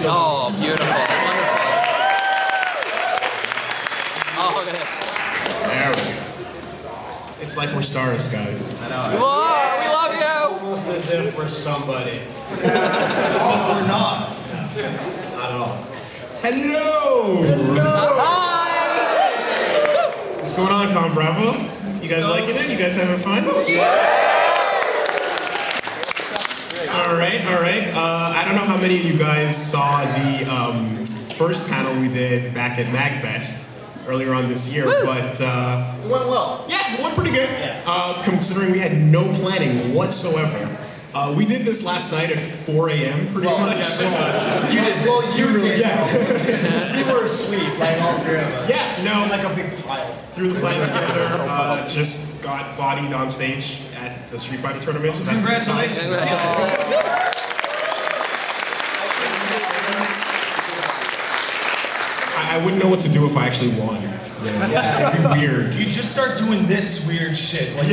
Oh, beautiful. Wonderful. Oh, okay. There we go. It's like we're stars, guys. I know. Whoa, we love you! Almost as if we're somebody. Oh, we're not. Not at all. Hello! Hi! What's going on, ConBravo? You guys liking it? You guys having fun? All right. I don't know how many of you guys saw the first panel we did back at MagFest earlier on this year, but It went well. yeah, it went pretty good. Yeah. Considering we had no planning whatsoever. We did this last night at 4 a.m. pretty much. Yeah, pretty much. You did. Well, you did. Yeah. We were asleep, like all three of us. Yeah, no. Like a big pile. Threw the plan together, just got bodied on stage at the Street Fighter tournament. So that's Congratulations. I wouldn't know what to do if I actually won. Yeah. It'd be weird. You just start doing this weird shit. Like,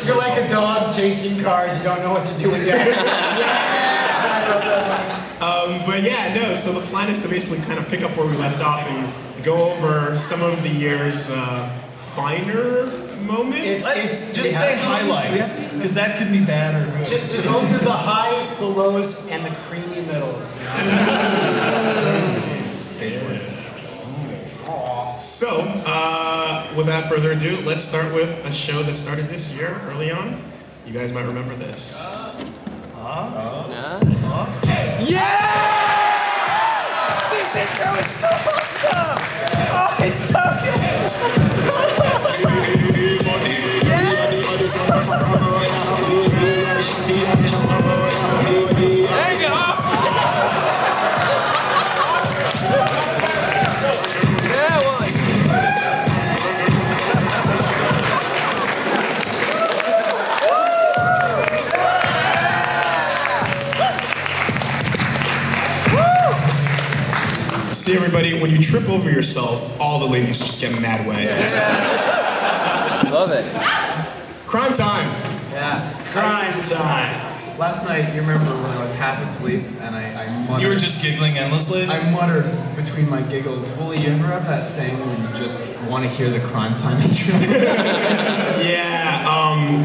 You're like a dog chasing cars. You don't know what to do with your action. But yeah, no, so the plan is to basically kind of pick up where we left off and go over some of the year's finer moments. it's just say highlights, because that could be bad or good. To go through the highs, the lows, and the creamy middles. So, without further ado, let's start with a show that started this year, early on. You guys might remember this. Yeah! This intro is so awesome! Oh, it's so good! There you go! Yeah, well, See, everybody, when you trip over yourself, all the ladies just get mad wet. love it. Crime time! Yeah. Crime time. Last night, you remember when I was half asleep and I muttered. You were just giggling endlessly? I muttered between my giggles, Wooly, you ever have that thing where you just want to hear the crime time intro? Yeah,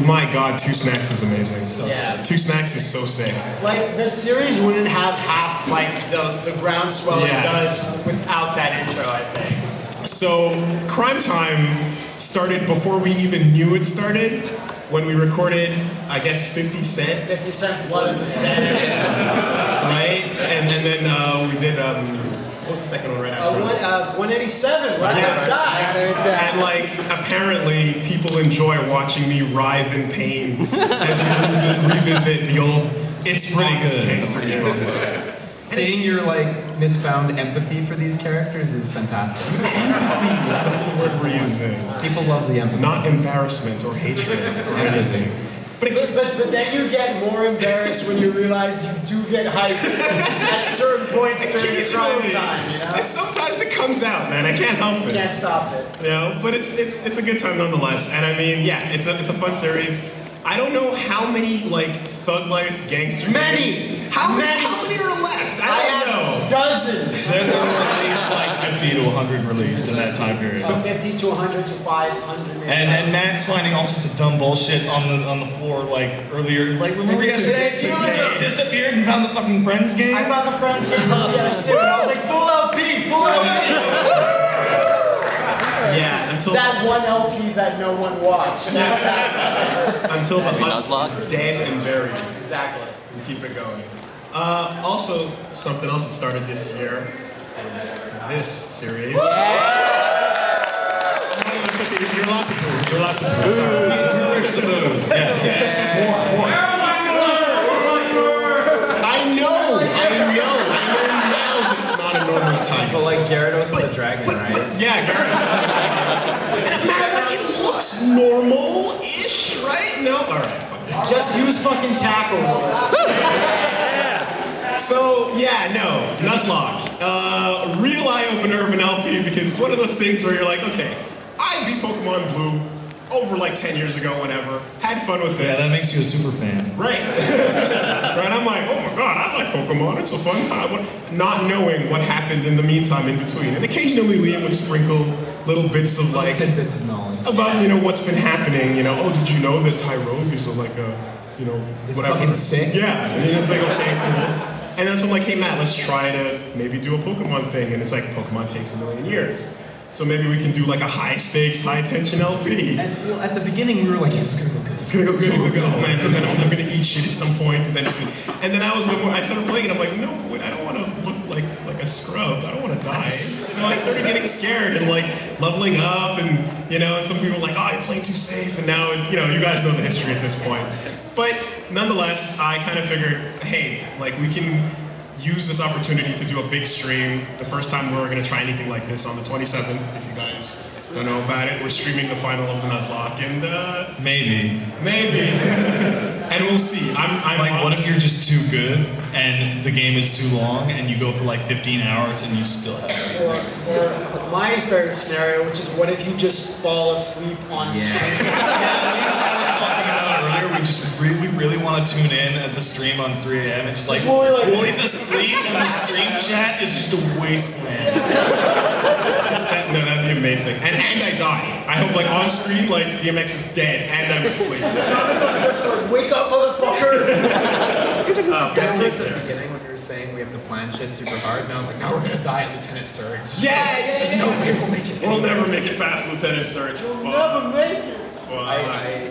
my god, Two Snacks is amazing. Yeah. Two Snacks is so sick. Like, the series wouldn't have half, like, the groundswell it does without that intro, I think. So, Crime Time started before we even knew it started, when we recorded, I guess, 50 Cent. 50 Cent Blood in the Center. Right? And then we did, what was the second one right after? 187, Let's Die. And like, apparently, people enjoy watching me writhe in pain as we revisit the old It's Pretty Good gangster years. Seeing your, like, misfound empathy for these characters is fantastic. Empathy is not the word we're using. People love the empathy. Not embarrassment or hatred or anything. But But then you get more embarrassed when you realize you do get hyped at certain points during the crime time, you know? sometimes it comes out, man. I can't help it. Can't stop it. You know, but it's a good time nonetheless. And I mean, yeah, it's a fun series. I don't know how many like Thug Life gangster Many! How many are left? I don't know. Dozens! There were at least like 50 to 100 released in that time period. So 50 to 100 to 500. And Max finding all sorts of dumb bullshit on the floor like earlier. Like remember yesterday? He disappeared and found the fucking Friends game? I found the Friends game yesterday and I was like, full LP! Yeah, until That one LP that no one watched. until the husk Nuzlocke? is dead and buried. Exactly. We keep it going. Also, something else that started this year is this series. It's okay, you're allowed to move. You're allowed to move. It's all right. Encourage the moves. Yes. More. I know now that it's not a normal time. But like Gyarados is a dragon, right? Yeah, Gyarados is a dragon. And man, like, it looks normal-ish, right? No? Alright, fine. Just use fucking tackle. So, yeah, no, Nuzlocke. Real eye-opener of an LP because it's one of those things where you're like, okay, I beat Pokemon Blue over like 10 years ago, whenever. Had fun with it. Yeah, that makes you a super fan. Right. Right, I'm like, oh my god, I like Pokemon, it's a fun time. Not knowing what happened in the meantime in between. And occasionally Liam would sprinkle little bits of like, tidbits of knowledge about, you know, what's been happening, you know, oh, did you know that Tyrogue is like a, you know, It's whatever. fucking sick. Yeah, and it's like, okay, cool. And then so I'm like, hey Matt, let's try to maybe do a Pokemon thing. And it's like, Pokemon takes a million years. So maybe we can do like a high stakes, high tension LP. And well, at the beginning we were like, yes, it's gonna go good. It's gonna go good. It's gonna go, oh man, and then I'm gonna eat shit at some point, and then it's good. And then I started playing, and I'm like, no, wait, I don't want to look like a scrub. I don't want to die. So I started getting scared and like leveling up, and you know, and some people were like, oh, you're playing too safe, and now you know, you guys know the history at this point. But nonetheless, I kind of figured, hey, like we can use this opportunity to do a big stream. The first time we're gonna try anything like this on the 27th, if you guys don't know about it. We're streaming the final of the Nuzlocke, and Maybe. and we'll see. I'm Like, what if you're just too good and the game is too long and you go for like 15 hours and you still have Or my favorite scenario, which is what if you just fall asleep on stream? we really want to tune in at the stream on 3 a.m. and just like, Wooly, like- Wooly's asleep and the stream chat is just a wasteland. No, that'd be amazing. And I die. I hope like on screen, like DMX is dead and I'm asleep. Like, wake up, motherfucker! Best At case the scenario. beginning when you were saying we have to plan shit super hard, and I was like, now we're gonna die at Lieutenant Surge. Yeah. There's no way we'll make it. We'll never make it past Lieutenant Surge. Never make it! I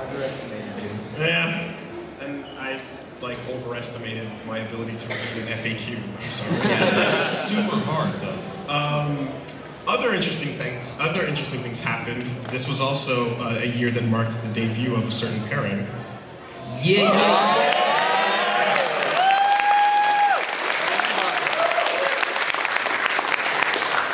underestimated you. Yeah. And I like overestimated my ability to read an FAQ. I'm sorry. Super hard though. Other interesting things happened. This was also a year that marked the debut of a certain pairing. Yeah.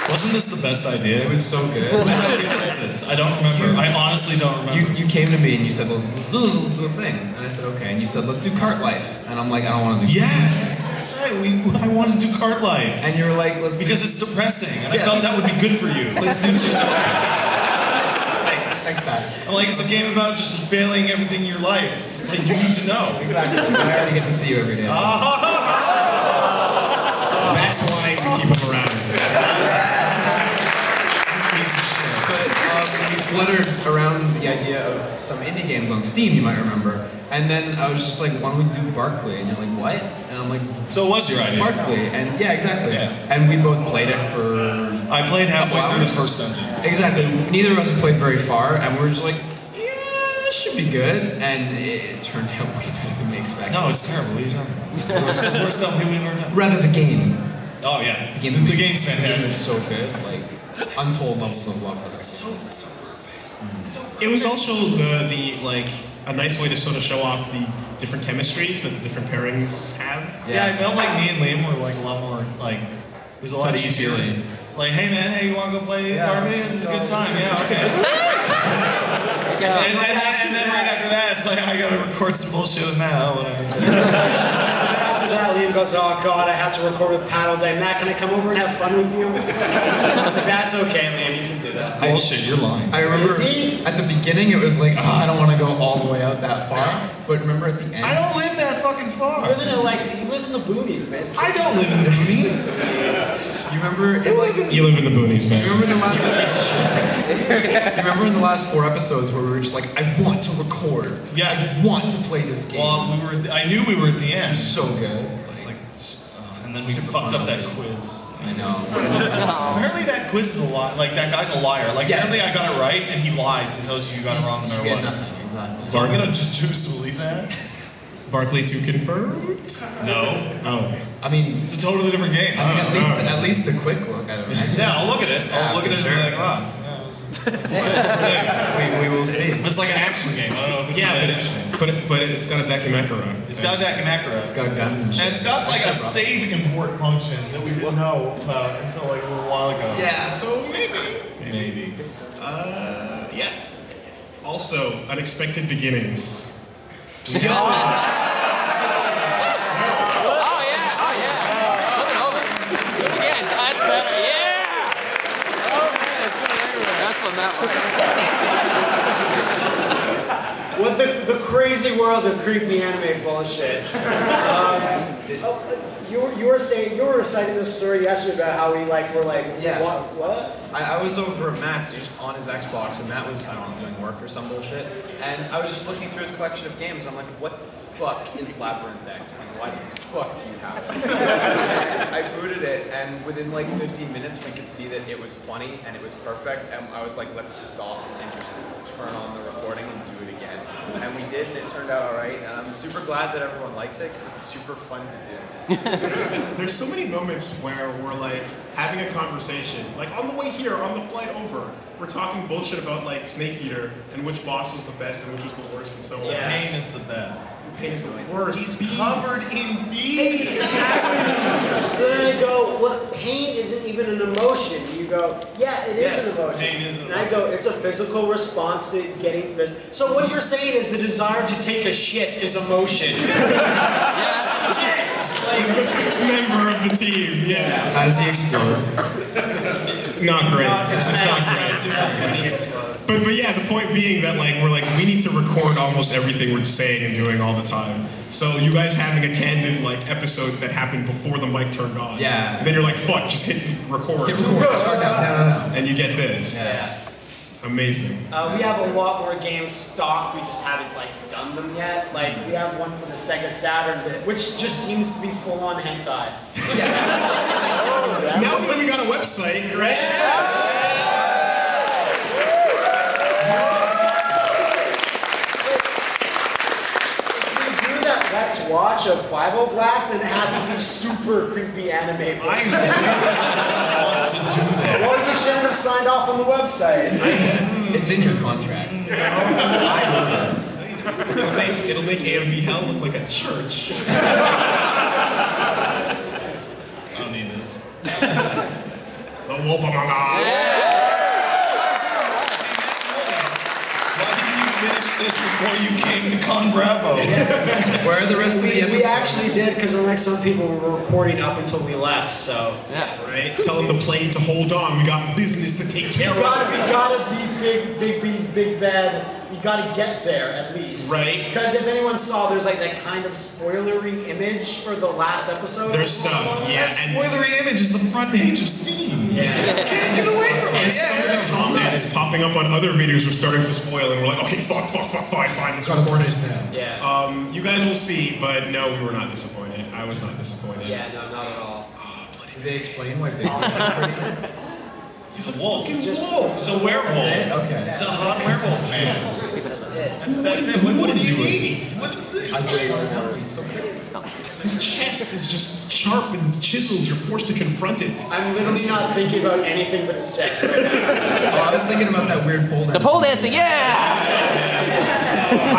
Wasn't this the best idea? It was so good. What idea was this? I don't remember. I honestly don't remember. You came to me and you said, let's do a thing. And I said, okay. And you said, let's do cart life. And I'm like, I don't want to do Yeah, that's right. I wanted to do cart life. And you were like, let's do... Because it's depressing, and I Yeah. thought that would be good for you. Let's do Thanks, Pat. I'm like, it's a game about just failing everything in your life. It's like, you need to know. Exactly. I already get to see you every day. So. That's why we keep them around. Piece of shit. But you fluttered around the idea of some indie games on Steam, you might remember. And then I was just like, why don't we do Barkley? And you're like, what? And I'm like, So it was your idea. Barkley. And yeah, exactly. Yeah. And we both played it for... I played halfway Couple through the hours? first dungeon. Exactly. Neither of us had played very far, and we were just like, yeah, this should be good. And it turned out way better than we expected. No, it's terrible. What are you talking about? The worst LP we've ever done. Rather the game. Oh yeah, The game's the amazing. game's The game fantastic. is so good. Like, untold levels of love with it. So perfect. It was also the like a nice way to sort of show off the different chemistries that the different pairings have. Yeah, I felt like me and Liam were like a lot more like. It was a lot easier. Touchy-feely. It's like, hey man, hey, you want to go play Yeah, Barbie? This is a good time. Yeah, okay. and then right after that, it's like I gotta record some bullshit with Matt. Oh, whatever. After that, Liam goes, oh god, I have to record with Pat all day. Matt, can I come over and have fun with you? I was like, that's okay, Liam, you can do that. Bullshit, you're lying. I remember Is he? at the beginning it was like, I don't want to go all the way out that far. But remember at the end, I don't live that fucking far. You live in the boonies, basically. I don't live in the movies. you remember it like You live in the boonies, you man. remember the last you remember in the last 4 episodes where we were just like, I want to record. Yeah. I want to play this game. Well, I knew we were at the end. So good. It's like, and then we Super fucked fun up that idea. quiz. I know. Apparently that quiz is a lie. Like that guy's a liar. Like Yeah. apparently I got it right, and he lies and tells you you got it wrong no matter Yeah, what. nothing, exactly. So I'm gonna just choose to believe that. Barkley 2 confirmed? No, Oh. I mean, it's a totally different game. I mean, don't know. at least a quick look at it. Yeah, I'll look at it. Yeah, I'll look at it for and be sure. like, ah, yeah, it was We will see. it's like an action game. I don't know if it's Yeah, really but, action. but it's got a Dakimakura. It's got Dakimakura. It's got guns and shit. And it's got like a Shut up. save import function that we didn't know about until like a little while ago. Yeah. So maybe. Maybe. Yeah. Also, unexpected beginnings. Oh yeah, oh yeah. Look it over. Again, that's better. Yeah. Oh man, it's good everywhere. That's what that was. crazy world of creepy anime bullshit. You were reciting this story yesterday about how we were like, Yeah. what? I was over at Matt's, he was on his Xbox, and Matt was, I don't know, doing work or some bullshit. And I was just looking through his collection of games, and I'm like, what the fuck is Labyrinth X? And why the fuck do you have it? And I booted it, and within like 15 minutes, we could see that it was funny, and it was perfect, and I was like, let's stop and just turn on the recording and do it again. And we did, and it turned out alright, and I'm super glad that everyone likes it, because it's super fun to do. There's so many moments where we're like having a conversation, like on the way here, on the flight over, we're talking bullshit about like Snake Eater and which boss was the best and which was the worst and so on. Yeah. Pain is the best. Pain is the worst. He's covered in bees. So then I go, well, pain isn't even an emotion. You go, yeah, it is Yes, an emotion. pain is an and I go, it's a physical response to getting physical. So what you're saying is the desire to take a shit is emotion. Like the fifth member of the team, yeah. How does he explode? Not great. It's not great. But yeah, the point being that we're like we need to record almost everything we're saying and doing all the time. So you guys having a candid episode that happened before the mic turned on. Yeah. And then you're like, fuck, just hit record. Hit record. No. And you get this. Yeah. Amazing. We have a lot more games stocked. We just haven't done them yet. We have one for the Sega Saturn, which just seems to be full on hentai. Now that we got a website, right? Let's watch a Bible Black, then it has to be super creepy anime. I want to do that. Well, you shouldn't have signed off on the website. It's in your contract. It'll make AMV Hell look like a church. I don't need this. The Wolf Among Us. Why didn't you finish this before you came to ConBravo? Where are the rest of the episodes? We actually did, because unlike some people, we were recording up until we left, so. Yeah. Right? Telling the plane to hold on. We got business to take care of. We gotta be big bees, big bad. You gotta get there, at least. Right. Because if anyone saw, there's that kind of spoilery image for the last episode. There's stuff, yeah. That spoilery image is the front page of Steam. Yeah. Can't get away from And it. some of the comments popping up on other videos were starting to spoil, and we're like, okay, fine, let's record it. Yeah. You guys will see, but no, we were not disappointed. I was not disappointed. Yeah, no, not at all. Oh, bloody Did they explain why Big was so pretty? He's a wolf. It's just- He's a werewolf. Okay. He's a hot werewolf man. That's it. What do you need? What is this? His chest is just sharp and chiseled. You're forced to confront it. I'm literally not thinking about anything but his chest right now. Oh, I was thinking about that weird pole dance. The pole dancing, yeah!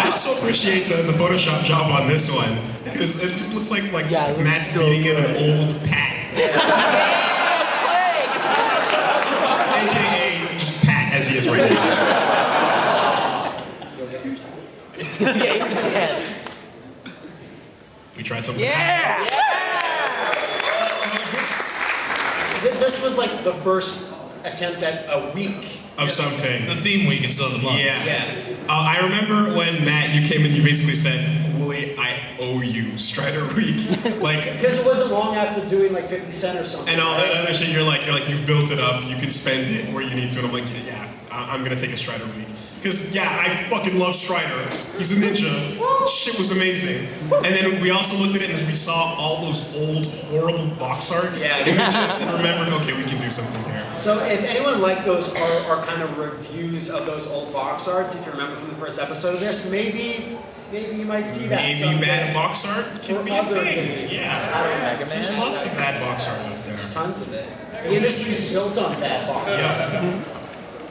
I also appreciate the Photoshop job on this one, because it just looks like Yeah, it looks Matt's so beating in good. an old Pat. AKA just Pat as he is right now. We tried something. Yeah! This was the first attempt at a week. Of something. The theme week instead of the month. Yeah. I remember when Matt, you came in, you basically said, Wooly, I owe you Strider Week. Because it wasn't long after doing 50 Cent or something. And all that other shit, you're like, you've built it up, you can spend it where you need to. And I'm like, yeah, I'm gonna take a Strider Week. Because, yeah, I fucking love Strider. He's a ninja. That shit was amazing. And then we also looked at it and we saw all those old, horrible box art images and remembered, okay, we can do something here. So if anyone liked those our kind of reviews of those old box arts, if you remember from the first episode of this, maybe you might see that. Maybe someday. bad box art can Or be a other thing. games. Yeah. There's lots of bad box art out there. Tons of it. The industry's built on bad box art. Yeah.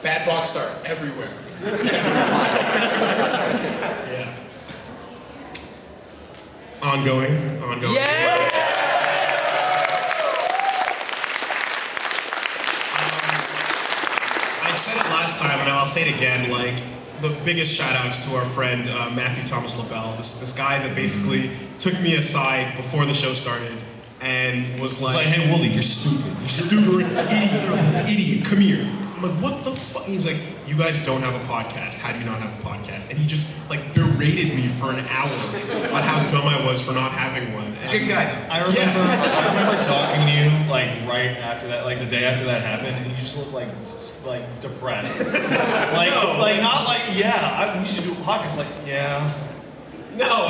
Bad box art everywhere. Yeah. Ongoing. Yeah! I said it last time, and I'll say it again. The biggest shout outs to our friend Matthew Thomas LaBelle. This guy that basically took me aside before the show started and was It's like, hey, Wooly, you're stupid. stupid, idiot, come here. I'm like, what the fuck? He's like, you guys don't have a podcast. How do you not have a podcast? And he just like berated me for an hour on how dumb I was for not having one. And Good guy. I remember talking to you like right after that, like the day after that happened, and you just looked like depressed. like not like we should do a podcast. Like No,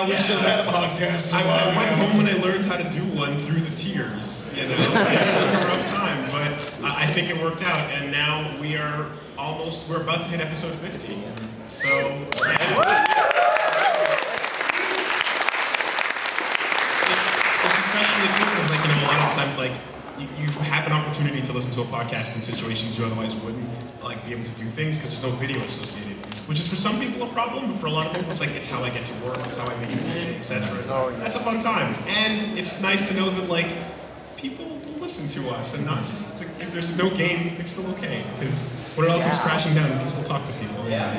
we should have had a podcast. I went home and I learned how to do one through the tears. You know, it was a rough time, but I think it worked out. And now we're about to hit episode 50. So, it's especially cool because, like, you know, a lot of times, like, you have an opportunity to listen to a podcast in situations you otherwise wouldn't, like, be able to do things because there's no video associated. Which is for some people a problem, but for a lot of people it's like, it's how I get to work, it's how I make money, etc. That's a fun time. And it's nice to know that, like, people will listen to us and not just, like, if there's no game, it's still okay. Because when it all comes crashing down, we can still talk to people. Yeah.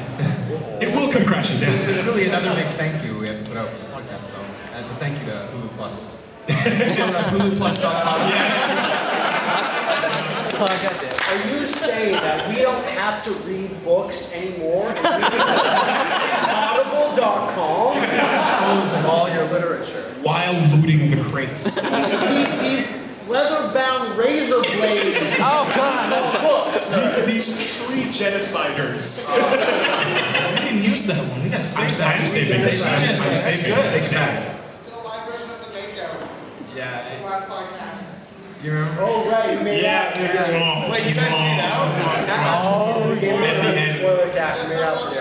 It will come crashing down. There's really another big thank you we have to put out for the podcast, though. And it's a thank you to Hulu Plus. HuluPlus.com. Are you saying that we don't have to read books anymore? Audible.com? Dispose of all your literature. While looting the crates. These leather-bound razor blades. Oh, God. Books. These tree genociders. We didn't use that one. We gotta save that. I'm saving it. That's I'm saving it. good. Take it back. Still a live version of the Mako. Yeah. Last podcast. You remember? Oh, right, you made out. Wait, you guys made out? Oh, you gave me At the the end. spoiler cast. You made out for you.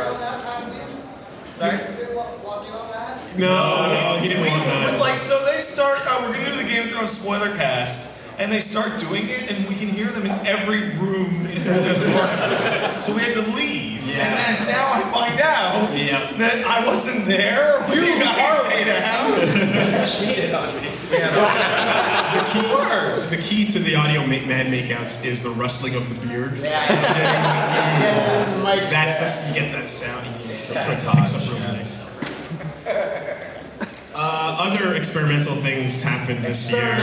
Sorry? You didn't want you on that? No, he didn't wait But time. like, so they start, we're gonna do the Game of Thrones spoiler cast, and they start doing it, and we can hear them in every room in this apartment. So we had to leave. Yeah. And then now I find out that I wasn't there. You guys made out. Cheated on me. The key to the audio man makeouts is the rustling of the beard. That's You get that sound. It picks up really nice. Other experimental things happened this year.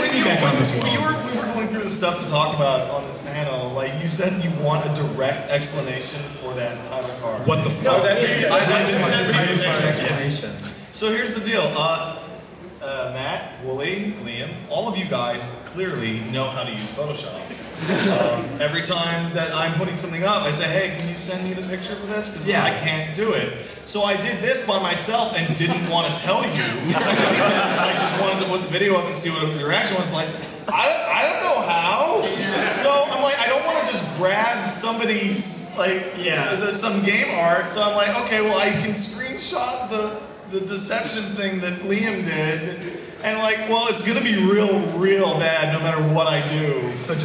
Feedback on this one. We were going through the stuff to talk about on this panel. Like, you said you want a direct explanation for that Tyler card. What the fuck? Explanation. So here's the deal. Matt, Wooly, Liam, all of you guys clearly know how to use Photoshop. Every time that I'm putting something up, I say, hey, can you send me the picture for this? Because I can't do it. So I did this by myself and didn't want to tell you. I just wanted to put the video up and see what the reaction was like. I don't know how. So I'm like, I don't want to just grab somebody's, some game art. So I'm like, okay, well, I can screenshot the deception thing that Liam did, and like, well, it's gonna be real bad no matter what I do. So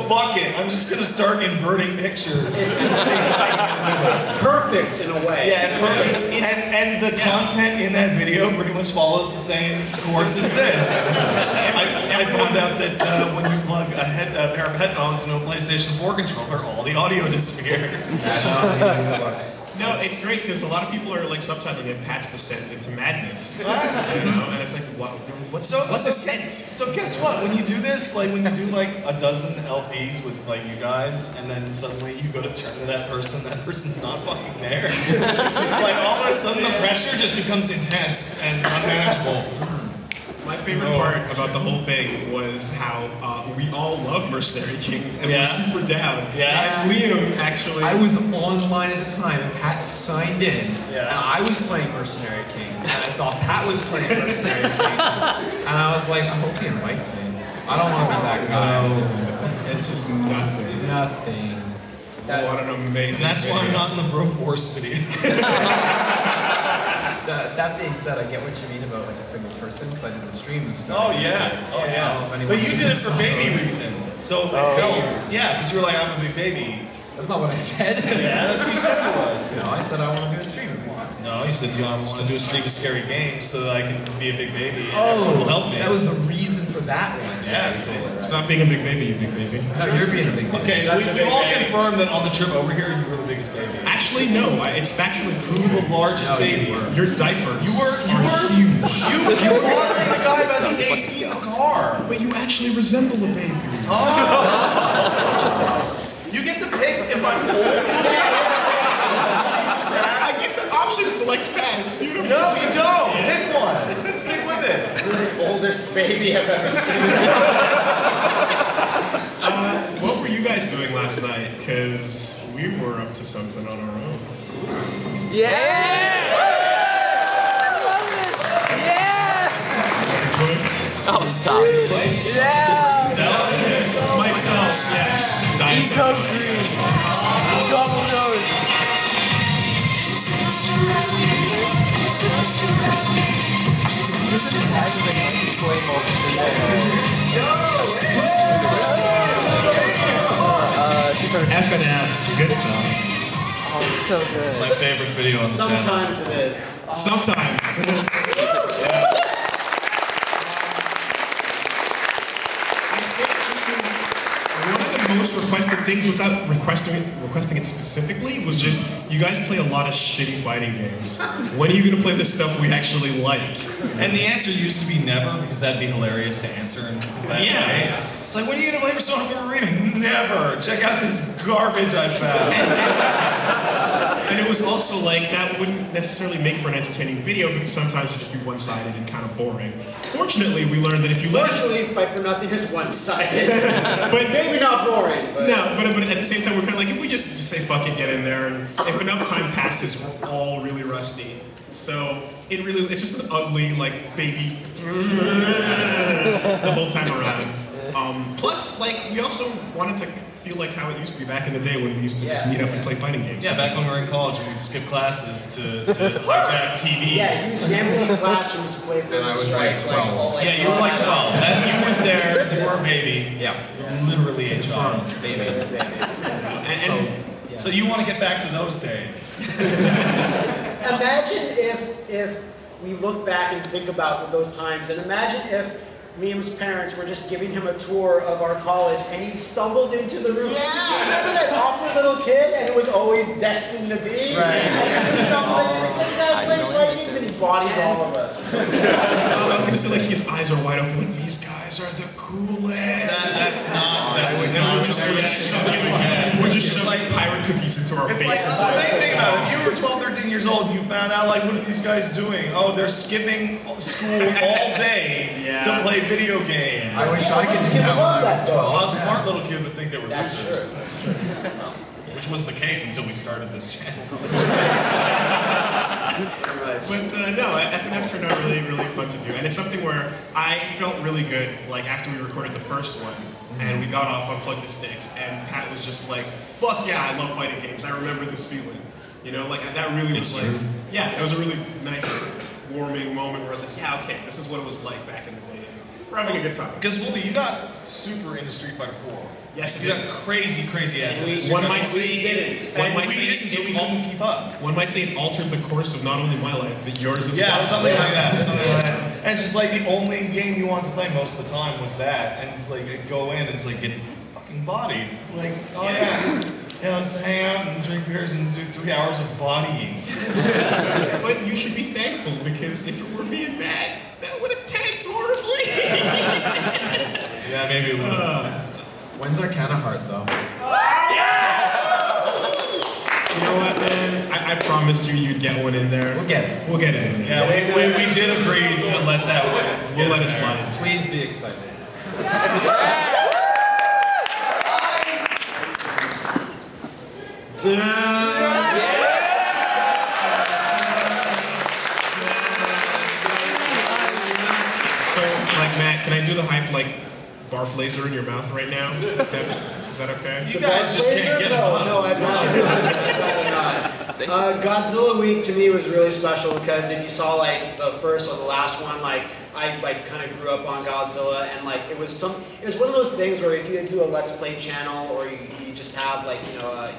fuck it. I'm just gonna start inverting pictures. It's perfect in a way. Yeah, it's perfect. And the content in that video pretty much follows the same course as this. I found out that when you plug a pair of headphones into a PlayStation 4 controller, all the audio disappears. No, it's great because a lot of people are like subtitling it Pat's descent into madness. You know, and it's like, what's descent? So guess what? When you do this, like when you do like a dozen LPs with like you guys, and then suddenly you go to turn to that person's not fucking there. Like all of a sudden the pressure just becomes intense and unmanageable. My favorite part about the whole thing was how we all love Mercenary Kings and we're super down. Yeah. And Liam actually. I was online at the time, and Pat signed in, and I was playing Mercenary Kings, and I saw Pat was playing Mercenary Kings, and I was like, I hope he invites me. I don't want to be that guy. It's just nothing. Nothing. What an amazing. And that's why I'm not in the Bro Force video. That being said, I get what you mean about like a single person, because I did the stream and stuff. Oh yeah. But you did it for baby reasons. So it helps. Yeah, because you were like, I'm a big baby. That's not what I said. Yeah, that's what you said it was. No, I said I want to do a stream. No, you said you want to do a stream of scary games so that I can be a big baby and everyone will help me. That was the reason for that one. Yeah, see. Stop being a big baby, you big baby. No, you're being a big baby. Okay, we all confirmed that on the trip over here, you were the biggest baby. Actually, no. It's factually You proven. were the largest baby. Your diapers You were huge. you bought AC in the car. But you actually resemble a baby. You get to pick if I'm old. I get to option select fat. It's beautiful. No, you don't. Pick one. Stick with it. Oldest baby I've ever seen. What were you guys doing last night? Because we were up to something on our own. Oh, stop. Myself, yeah. Eco green. Double nose. F and F. Good stuff. Oh, so good. It's my favorite video on the channel. Sometimes it is. Sometimes. One of the most requested things, without requesting it specifically, was just, you guys play a lot of shitty fighting games. When are you gonna play the stuff we actually like? And the answer used to be never, because that'd be hilarious to answer in that way. It's like, when are you gonna play Persona 4 Arena? Never! Check out this garbage I found. And it was also like, that wouldn't necessarily make for an entertaining video because sometimes it'd just be one-sided and kind of boring. Fortunately, we learned that if you let it... Fortunately, Fight for Nothing is one-sided. But Maybe not boring, but... No, but at the same time, we're kind of like, if we just say fuck it, get in there, and if enough time passes, we're all really rusty. So it's just an ugly, like, baby the whole time around. Plus, like, we also wanted to feel like how it used to be back in the day when we used to just meet up and play fighting games. Yeah, back when we were in college, we'd skip classes to hijack TVs. Yeah, use empty classrooms to play And I was Strike, like 12. like, Yeah, you were like 12. That, you weren't there, you were a baby. Yeah. You're literally a child. Baby. So you want to get back to those days. Imagine if we look back and think about those times, and imagine if Liam's parents were just giving him a tour of our college, and he stumbled into the room. Yeah. Remember that awkward little kid, and it was always destined to be? Right. And he stumbled in, he's like, "This guy's playing fighting games," and he bodies all of us. I was gonna say, like, his eyes are wide open, like, these guys are the coolest. That's not. We're just shoving pirate cookies into our faces. Think about it. If you were 12, 13 years old, you found out, like, what are these guys doing? Oh, they're skipping school all day to play video games. I wish I could do that when I was 12. Well, a smart little kid would think they were That's losers. true. Which was the case until we started this channel. But no, FNF turned out really, really fun to do. And it's something where I felt really good, like, after we recorded the first one, and we got off, unplugged the sticks, and Pat was just like, fuck yeah, I love fighting games. I remember this feeling. You know, like, that really was It's like, true. yeah, it was a really nice, warming moment where I was like, yeah, okay, this is what it was like back in the day. We're having a good time. Because, Wooly, you got super into Street Fighter 4. Yes, You got crazy, crazy ass. One might say we didn't. One might say we couldn't keep up. One might say it altered the course of not only my life, but yours as Yeah, well. something like that. Something like that. And it's just like the only game you wanted to play most of the time was that, and it's like you'd go in and it's like get fucking bodied. Like, oh yeah, let's hang out and drink beers and do 3 hours of bodying. But you should be thankful because if it were me and Matt, that would have tanked horribly. Yeah, maybe it would. When's Arcana Heart, though? You know what, man? I promised you'd get one in there. We'll get it. We'll get it in there. Yeah, we did agree to let that win. We'll let it slide. Please be excited. So, like, Matt, can I do the hype, like, barf laser in your mouth right now? Is that okay? You guys just can't get enough. No, I'd rather not. Godzilla Week to me was really special because if you saw like the first or the last one, like I like kind of grew up on Godzilla, and like it was one of those things where if you do a Let's Play channel or you just have like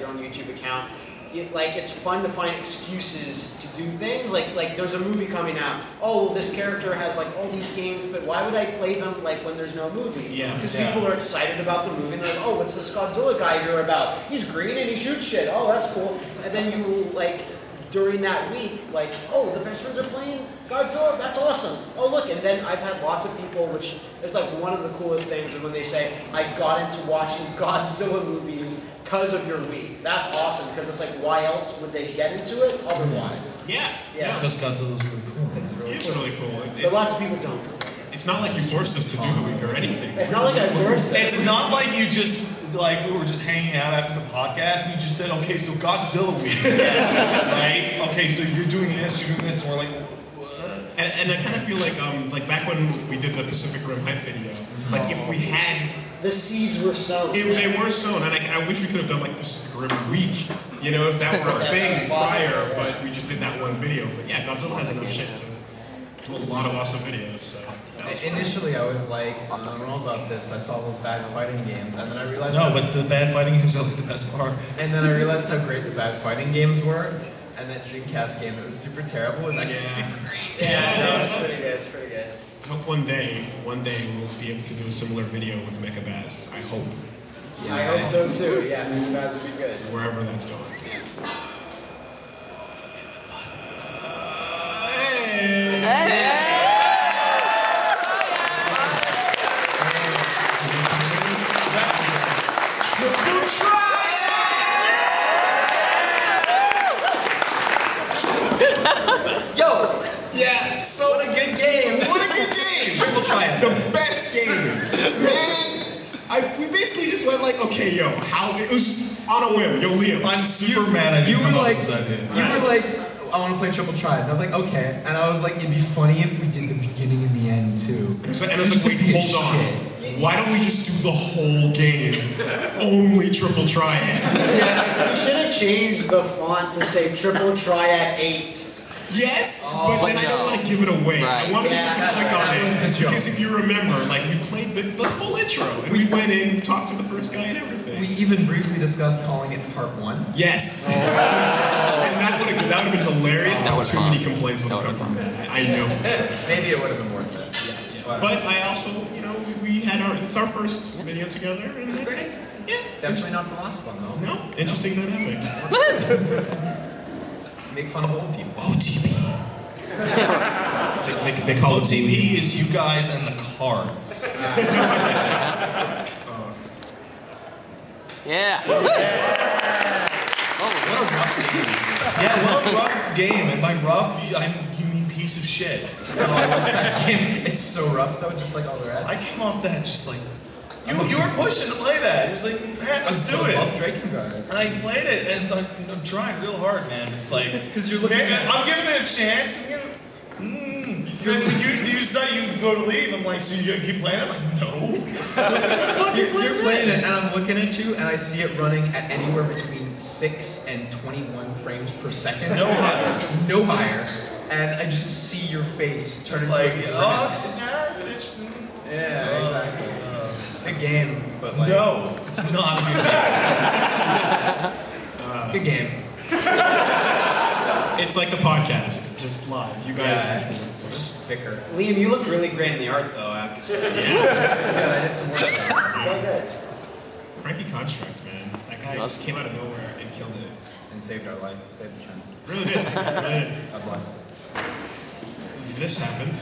your own YouTube account, it's fun to find excuses to do things. Like there's a movie coming out. Oh, well, this character has like all these games, but why would I play them like when there's no movie? Yeah. Because people are excited about the movie and they're like, oh, what's this Godzilla guy here about? He's green and he shoots shit. Oh, that's cool. And then you like during that week, like, oh, the best friends are playing Godzilla, that's awesome. Oh, look, and then I've had lots of people, which is like one of the coolest things is when they say, I got into watching Godzilla movies because of your week. That's awesome, because it's like, why else would they get into it otherwise? Yeah. Yeah. Because Godzilla's really cool. It's It's really cool. But lots of people don't. It's not like you forced us to do the week or anything. It's not like I forced it. It's not like you just, like, we were just hanging out after the podcast and you just said, okay, so Godzilla week. Right? Okay, so you're doing this, and we're like, what? And I kind of feel like back when we did the Pacific Rim hype video, like if we had, The seeds were sown. they were sown, and I wish we could have done like Pacific Rim week, you know, if that were a thing prior, but we just did that one video. But yeah, Godzilla has enough shit to do a lot of awesome videos, so. that was fun. Initially, I was like, I don't know about this. I saw those bad fighting games, and then I realized. No, but the bad fighting games are like the best part. And then I realized how great the bad fighting games were, and that Dreamcast game that was super terrible was actually super great. Yeah, no, it's pretty good. It's pretty good. Hope one day we'll be able to do a similar video with Mecha Bass. I hope, I hope so too. Yeah, maybe guys would be good. wherever that's going. Yo, Yeah, so what a good game. what a good game! Triple Triad. The best game, man. We basically just went like, okay, yo, how it was on a whim. Yo, Liam, I'm super mad at You you. were like, this idea. you were like, I want to play Triple Triad, and I was like, okay. And I was like, it'd be funny if we did the beginning and the end too. and I was like, wait, hold on. Why don't we just do the whole game? Only Triple Triad. You should have changed the font to say Triple Triad 8. Yes, but then I don't want to give it away. I Right. want to be able to click on that was the it. joke. Because if you remember, like, we played the full intro, and we went in, talked to the first guy and We everything. even briefly discussed calling it Part 1. Yes. And that would have been hilarious, That but would've too been many fun. complaints would That have come would've from that. I know for sure. Maybe it would have been worth it. But I also, you know, we had it's our first video together, and I think, yeah. Definitely not the last one though. No, interesting dynamic. Make fun of old people. OTP. they call it OTP is you guys and the cards. Yeah. Oh, what a rough game. Yeah, what a rough game. And by rough, you mean piece of shit. Oh, I love that game. It's so rough though, just like all the rest. I came off that just like, you were pushing to play that. It was like, man, let's do I love it. Drakengard. And I played it, and I'm trying real hard, man. It's like, 'Cause you're looking at- I'm giving it a chance. And you said you go to leave. I'm like, so you gonna keep playing? I'm like, no. You're playing it, and I'm looking at you, and I see it running at anywhere between 6 and 21 frames per second. No higher. No higher. And I just see your face turn It's into like, a grimace. yeah, it's itching. Yeah, exactly. Good game, but like... No, it's not a good game. Good game. It's like the podcast, just live. You guys. Yeah, it's just thicker. Liam, you look really great in the art though, I have to say. Yeah, I did some work. It's all good. Cranky Construct, man. That guy just came out of nowhere and killed it. And saved our life. Saved the channel. Really did. Really did. God bless. This happened.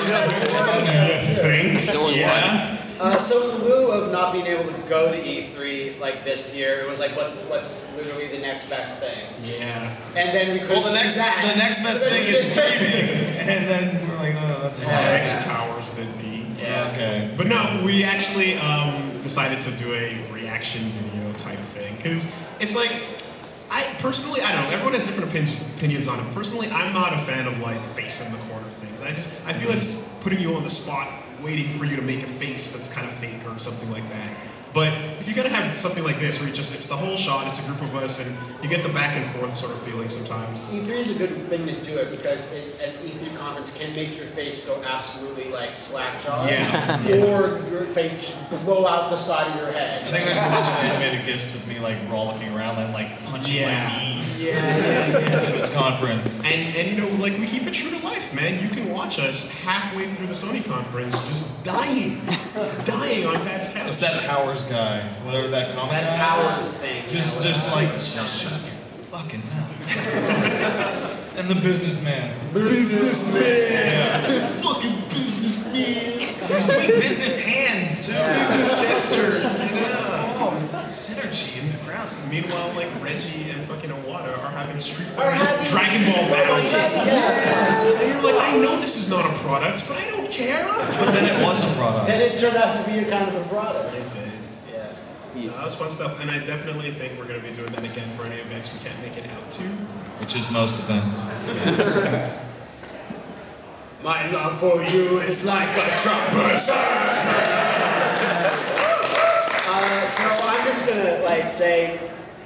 You think? Doing Yeah. So in lieu of not being able to go to E3 like this year, it was like what's literally the next best thing. Yeah. And then we couldn't Well, the next do that. best So then thing we is did- streaming, and then we're like, no, that's fine. X powers that be. Yeah. Okay. But no, we actually decided to do a reaction video type thing because it's like, I don't know. Everyone has different opinions on it. Personally, I'm not a fan of like face in the corner things. I feel it's putting you on the spot, waiting for you to make a face that's kind of fake or something like that. But if you're gonna have something like this, where it's the whole shot, it's a group of us, and you get the back and forth sort of feeling sometimes. E3 is a good thing to do it because an E3 conference can make your face go absolutely like slack jawed. Yeah. Or your face just blow out the side of your I head. think there's a bunch of animated gifs of me like rollicking around and like punching my knee news. This conference. And you know, like we keep it true to life, man. You can watch us halfway through the Sony conference just dying on Pat's couch. It's that Powers guy, whatever that comment. That Powers thing. Just like, shut your fucking mouth. And the businessman. Businessman! The fucking businessman! He's doing business hands too. Business gestures, you know? Oh, synergy in the crowd. Meanwhile, like Reggie and fucking Awada are having Street Fighter Dragon Ball battles. And you're like, I know this is not a product, but I don't care. But then it was a product. Then it turned out to be a kind of a product. It did. Yeah. That was fun stuff, and I definitely think we're going to be doing that again for any events we can't make it out to. Which is most events. My love for you is like a truck berserker. So I'm just gonna like say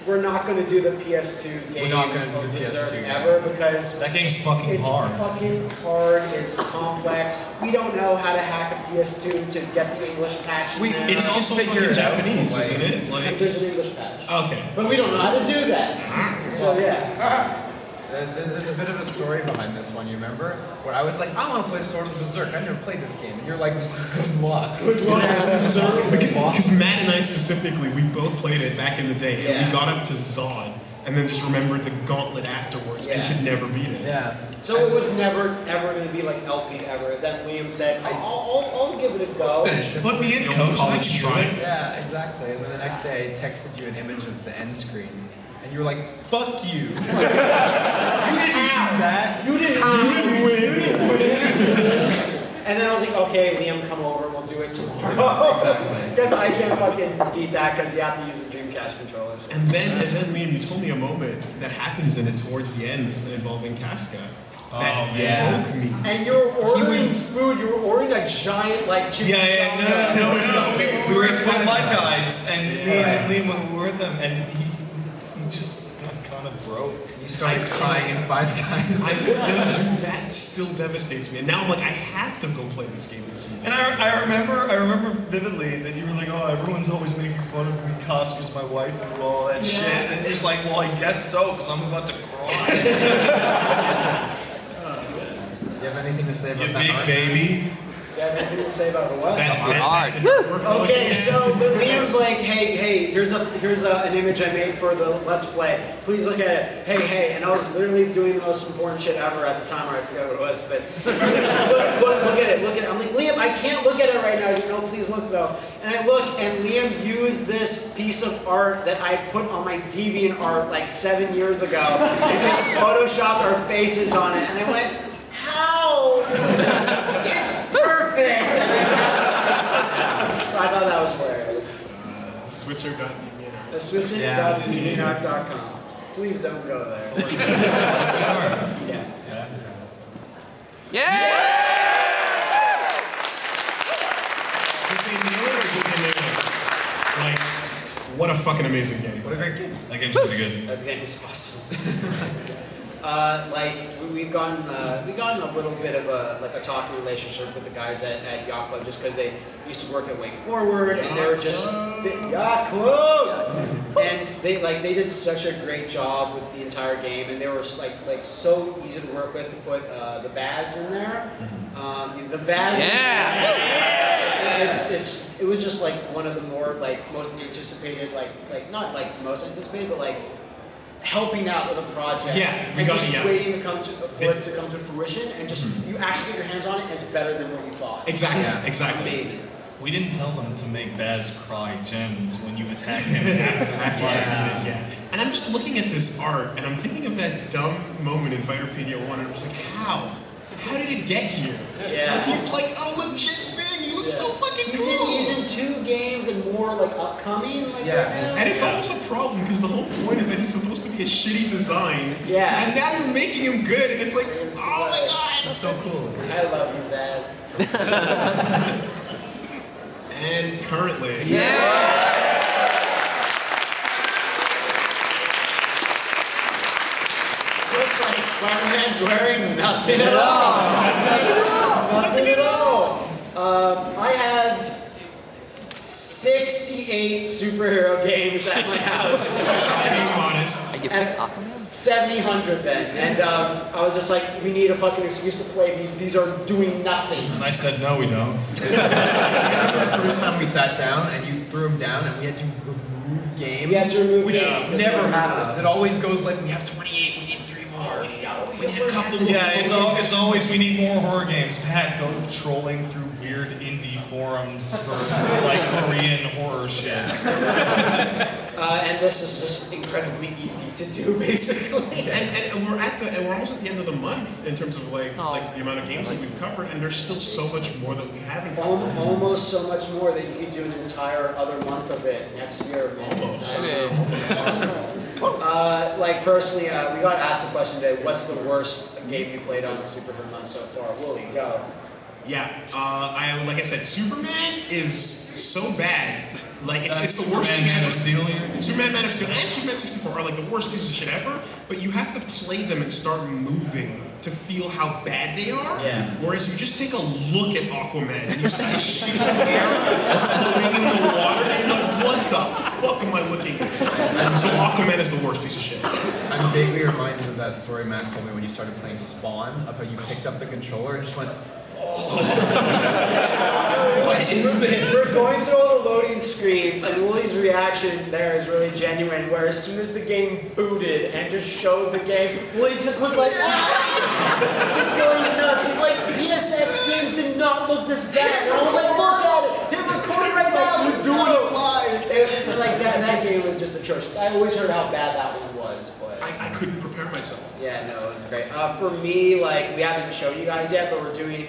we're not gonna do the PS2 game. We're not gonna do the Berserk PS2 game. ever because That game's fucking it's hard. fucking hard. It's complex. We don't know how to hack a PS2 to get the English patch. in there. It's also figure fucking it out. Japanese, Like- isn't it? Like, There's an English patch. okay. But we don't know how to do that. So yeah. There's a bit of a story behind this one, you remember? Where I was like, I want to play Sword of the Berserk. I never played this game. And you're like, good luck. Because Matt and I specifically, we both played it back in the day, and Yeah. we got up to Zod, and then just remembered the gauntlet afterwards, and Yeah. could never beat it. Yeah. So it was never ever going to be like LP ever. Then Liam said, I'll give it a go. Finish it. Put me in, Don't coach. call I it can try. try. Yeah, exactly. And then the next day I texted you an image of the end screen. And you were like, fuck you. You didn't do that. You didn't win. And then I was like, okay, Liam, come over. We'll do it tomorrow. Exactly. Because I can't fucking beat that because you have to use the Dreamcast controllers. And then Liam, you told me a moment that happens in it towards the end involving Casca. That yeah. broke me. And you were ordering food. You were ordering a giant like chicken. No. We were at Five Guys, and me and Liam were with him, and he just got kind of broke. You started crying in Five Guys. Dude, that still devastates me. And now I'm like, I have to go play this game to see. And I remember vividly that you were like, oh, everyone's always making fun of me, Casca's my wife, and all that shit. And you're just like, well, I guess so, because I'm about to cry. You have anything to say about You that? big art? baby. You have anything to say about the what? That fantastic work. Okay, so Liam's like, hey, here's an image I made for the Let's Play. Please look at it. Hey, and I was literally doing the most important shit ever at the time, or I forgot what it was, but I was like, look at it. I'm like, Liam, I can't look at it right now. He's like, no, please look though. And I look, and Liam used this piece of art that I put on my DeviantArt like 7 years ago, and just photoshopped our faces on it, and I went, how? It's perfect! So I thought that was hilarious. Switcher.deviantart. Switching.deviantart.com. Please don't go there. Yeah. Yeah! Did they nail it or did they nail it? Like, what a fucking amazing game. What a great game. That game's pretty good. That game is awesome. We've gotten a little bit of a talking relationship with the guys at Yacht Club just because they used to work at Way Forward and they were just Yacht Club, and they did such a great job with the entire game, and they were like so easy to work with to put the Baz in there. The Baz. It was just like one of the more most anticipated not the most anticipated but helping out with a project and just waiting to come for it to come to fruition and just you actually get your hands on it and it's better than what you thought. Exactly. Amazing. We didn't tell them to make Baz cry gems when you attack him after Yeah. And I'm just looking at this art and I'm thinking of that dumb moment in Fighterpedia 1 and I'm just like, how? How did it get here? Yeah. He's like a legit thing. He looks so fucking cool. He's in 2 games and more upcoming right now. And it's almost a problem because the whole point is that he's supposed to be a shitty design. Yeah. And now you're making him good and it's like, oh my god. That's so cool. I love you, Baz. And currently. Looks like Spider-Man's wearing nothing at all. Nothing at all. I had 68 superhero games at my house. Being modest. And 700 then, and I was just like, we need a fucking excuse to play these. These are doing nothing. And I said, no, we don't. The first time we sat down and you threw them down and we had to remove games. We had to remove which games. never happens. It always goes like, we have 28, we need 3 more. We need a couple more. Yeah, it's always we need more horror games. Pat, go trolling through weird indie forums for like Korean horror shit. And this is just incredibly easy to do, basically. And we're almost at the end of the month in terms of like the amount of games that we've covered, and there's still so much more that we haven't covered. Almost so much more that you could do an entire other month of it next year. Man. Almost. Like personally, we got asked a question today. What's the worst game you played on Super Month so far? Willie, go. Yeah, like I said, Superman is so bad. Like it's the worst thing Man ever. of Steel here. Superman, Man of Steel, and Superman 64 are like the worst pieces of shit ever. But you have to play them and start moving to feel how bad they are. Yeah. Whereas you just take a look at Aquaman and you see his shit in the air floating in the water, and you're like, what the fuck am I looking at? So Aquaman is the worst piece of shit. I'm vaguely reminded of that story Matt told me when you started playing Spawn, of how you picked up the controller and just went, what is this? We're going through all the loading screens, and Willie's reaction there is really genuine. Where as soon as the game booted and just showed the game, Willie just was like, just going nuts. He's like, PSX games did not look this bad. And I was like, look at it, hit record right now. We're doing it live. And like that game was just atrocious. I always heard how bad that one was, but I couldn't prepare myself. yeah, no, it was great. For me, like we haven't shown you guys yet, but we're doing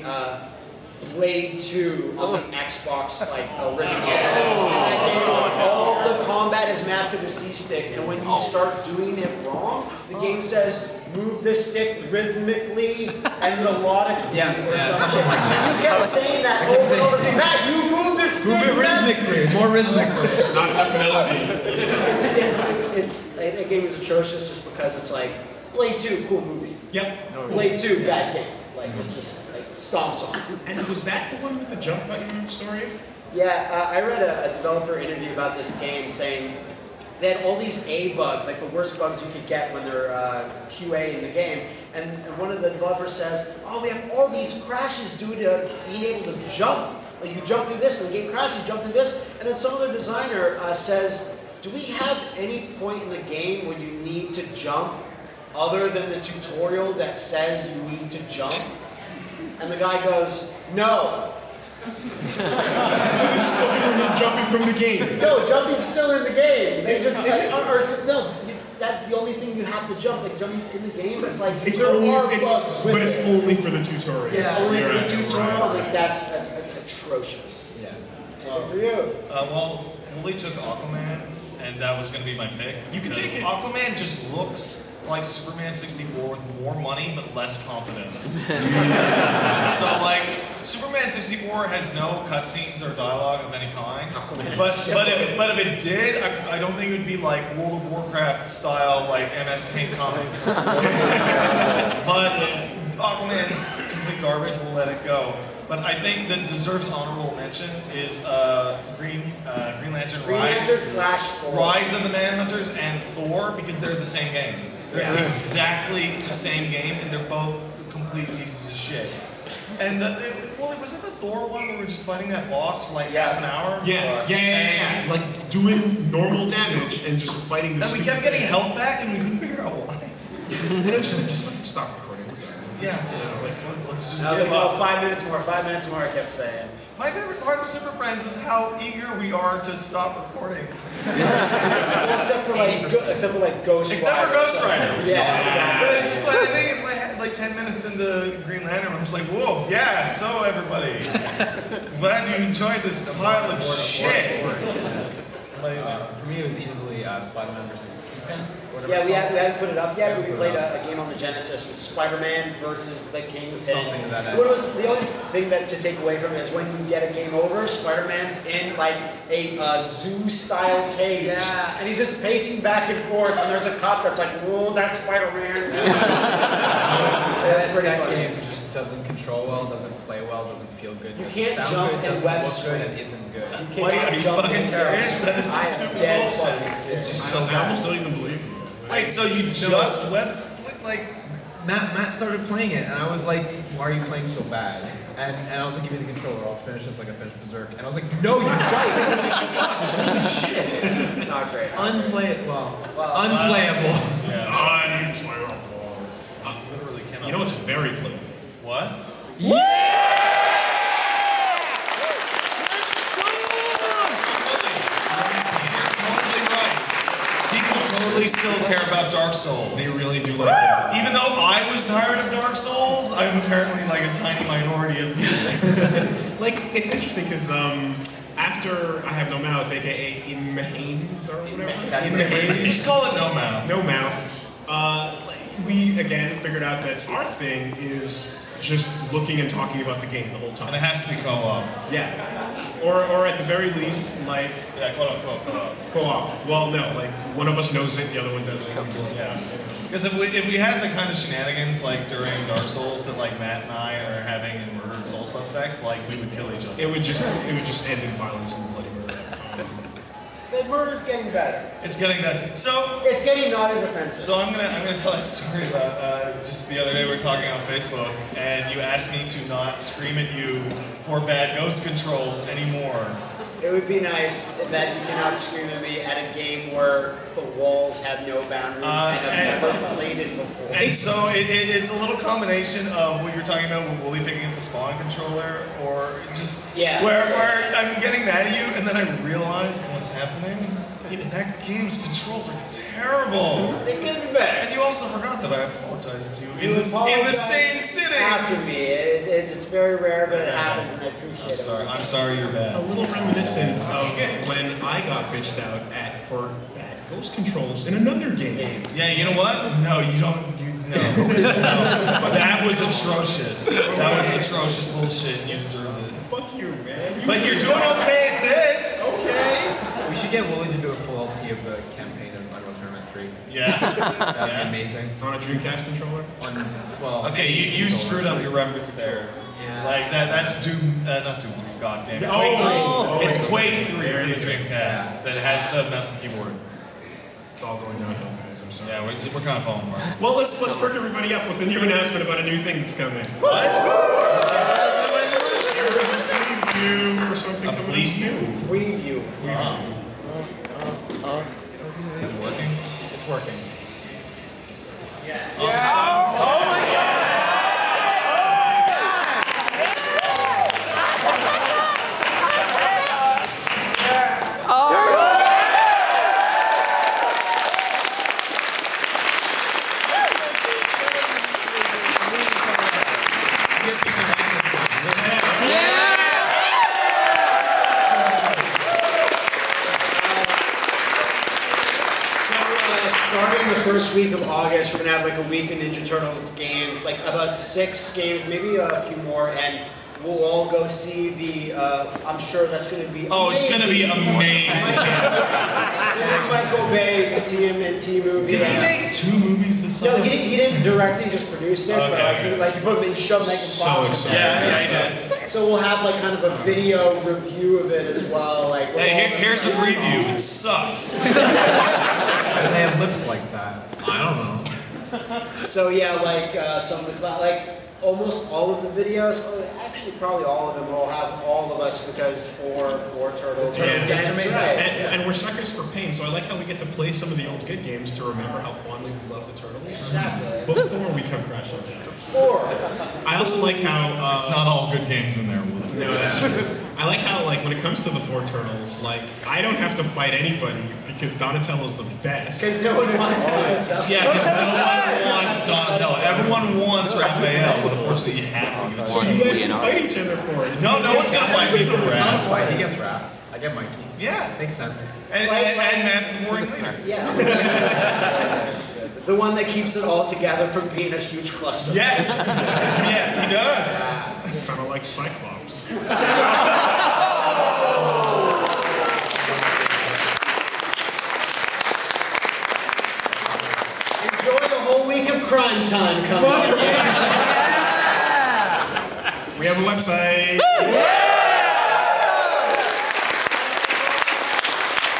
Blade 2 on the Xbox, like original. And that game, all the combat is mapped to the C stick, and when you start doing it wrong, the game says move this stick rhythmically and melodically or something like that. You kept saying that over and over again. Matt, you move this stick. Move it rhythmically, more rhythmically. Not enough melody. That game is atrocious just because it's like Blade 2, cool movie. Yep. Blade 2, bad game. Like it's just like stomps on. And was that the one with the jump button story? Yeah, I read a developer interview about this game saying they had all these A bugs, like the worst bugs you could get when they're QA in the game. And one of the developers says, oh, we have all these crashes due to being able to jump. Like you jump through this and the game crashes, you jump through this. And then some other designer says, do we have any point in the game where you need to jump other than the tutorial that says you need to jump? And the guy goes, no. So they just fucking remove jumping from the game. No, jumping's still in the game. They just, that's the only thing you have to jump. Like jumping's in the game, but it's like It's there only, are bugs with but it's it. only for the tutorial. It's only for the Right, tutorial. right. Like that's atrocious. Yeah. Good for you. Well, Willie took Aquaman, and that was going to be my pick. You can because take it. Aquaman just looks like Superman 64 with more money but less confidence. So like, Superman 64 has no cutscenes or dialogue of any kind. But if it did, I don't think it would be like World of Warcraft style, like MS Paint comics. But Aquaman's complete garbage. We'll let it go. But I think that deserves honorable mention is Green Lantern Green Rise. Lantern /Thor. Rise of the Manhunters and Thor, because they're the same game. They're exactly the same game, and they're both complete pieces of shit. And was it the Thor one where we were just fighting that boss for like half an hour? Yeah. Like doing normal damage and just fighting this. And we kept getting health back, and we couldn't figure out why. And it just fucking stop recording. Yeah, let's just I was give like, up. well, 5 minutes more, 5 minutes more, I kept saying. My favorite part of Super Friends is how eager we are to stop recording. Well, except for Ghost Except for Rider. Ghost Rider. Yeah, exactly. But it's just like, I think it's like 10 minutes into Green Lantern, I'm just like, whoa, yeah, so everybody. Glad you enjoyed this pile of shit. For me, it was easily Spider-Man versus Kingpin. Yeah, we haven't put it up yet, but we played a game on the Genesis with Spider-Man versus the Kingpin. Something to that end. What was the only thing that to take away from it is when you get a game over, Spider-Man's in like a zoo-style cage, and he's just pacing back and forth, and there's a cop that's like, "Whoa, that's Spider-Man." That's pretty that funny. game just doesn't control well, doesn't play well, doesn't feel good. You doesn't can't sound jump good, and doesn't web look swing. good, and isn't good. You Wait, are can't you jump fucking in serious? terror. That is some I am stupid dead bullshit. fucking serious. It's just so I almost bad. don't even believe you. Wait, so you just web like? Matt started playing it, and I was like, "Why are you playing so bad?" And I was like, "Give me the controller. I'll finish this like I finished Berserk." And I was like, "No, you're right. It sucks. Holy shit. It's not great. Unplayable. Unplayable. Literally cannot. You know what's very playable? What? Totally still care about Dark Souls. They really do like that. Even though I was tired of Dark Souls, I'm apparently like a tiny minority of people. Like, it's interesting because after I Have No Mouth, aka Imhanes or whatever. That's the Imhanes. You just call it No Mouth. No Mouth. We again figured out that our thing is just looking and talking about the game the whole And time. it has to be co-op. Yeah. Or at the very least, like Yeah, co-op. co-op. Well, no, like one of us knows it, the other one doesn't. Yeah. Because if we had the kind of shenanigans like during Dark Souls that like Matt and I are having in Murdered Soul Suspects, like we would kill each other. It would just end in violence and bloody murder. The murder's getting better. It's getting that. So It's getting not as offensive. So I'm gonna tell a story about just the other day we were talking on Facebook and you asked me to not scream at you for bad ghost controls anymore. It would be nice that you cannot scream at me at a game where the walls have no boundaries and I've never played it before. And so it's a little combination of what you're talking about with Wooly picking up the Spawn controller or just where I'm getting mad at you and then I realize what's happening. That game's controls are terrible. They could be better. And you also forgot that I apologized to you in the apologize same sitting. After me. It's very rare, but it happens and I appreciate it. I'm sorry you're bad. A little reminiscent of when I got bitched out at for bad ghost controls in another game. Yeah, you know what? No, you don't. No. That was atrocious. That was atrocious bullshit. You deserve it. Fuck you, man. But you're doing okay at this. Okay. We should get Wooly to do a full LP of the campaign of Unreal Tournament 3. Yeah. That'd be amazing. On a Dreamcast controller? Okay, you screwed up your reference there. Yeah. Like that's Doom, not Doom 3. Goddamn. Oh, Quake 3. It's Quake 3 for the Dreamcast that has the mouse and keyboard. It's all going downhill, guys. I'm sorry. Yeah, we're kind of falling apart. Well, let's perk everybody up with a new announcement about a new thing that's coming. What? Preview for something coming up soon. Preview. Is it working? It's working. Oh my god! Starting the first week of August, we're gonna have like a week of Ninja Turtles games, like about 6 games, maybe a few more, and we'll all go see the. I'm sure that's gonna be. Oh, it's gonna be amazing. Michael Bay, the TMNT movie. Did he make 2 movies this summer? No, he didn't direct it, he just produced it, but Okay. he put him in shoved Megan Fox. So Yeah, he did. So we'll have like kind of a video review of it as well. Like Hey, here's a preview. It sucks. Why do they have lips like that? I don't know. So yeah, like some of the like almost all of the videos, actually probably all of them will have all of us because four turtles. Yeah, That's right. And we're suckers for pain, so I like how we get to play some of the old good games to remember how fondly we love the Turtles. Exactly. Before we come crashing down. 4. I also like how It's not all good games in there, Will. No, that's true. I like how, like, when it comes to the 4 turtles, like, I don't have to fight anybody because Donatello's the best. Because no one wants to. Yeah, because no one wants Donatello. Everyone wants Raphael, but unfortunately you have to. So you guys can fight each other for it. No one's gonna fight me for It's not a Raph. fight. He gets Raph. I get Mikey. Yeah, Makes sense. and Matt's the warring leader. Yeah. The one that keeps it all together from being a huge cluster. Yes, yes, he does. Kind of like Cyclops. Enjoy the whole week of crime time coming up. We have a website.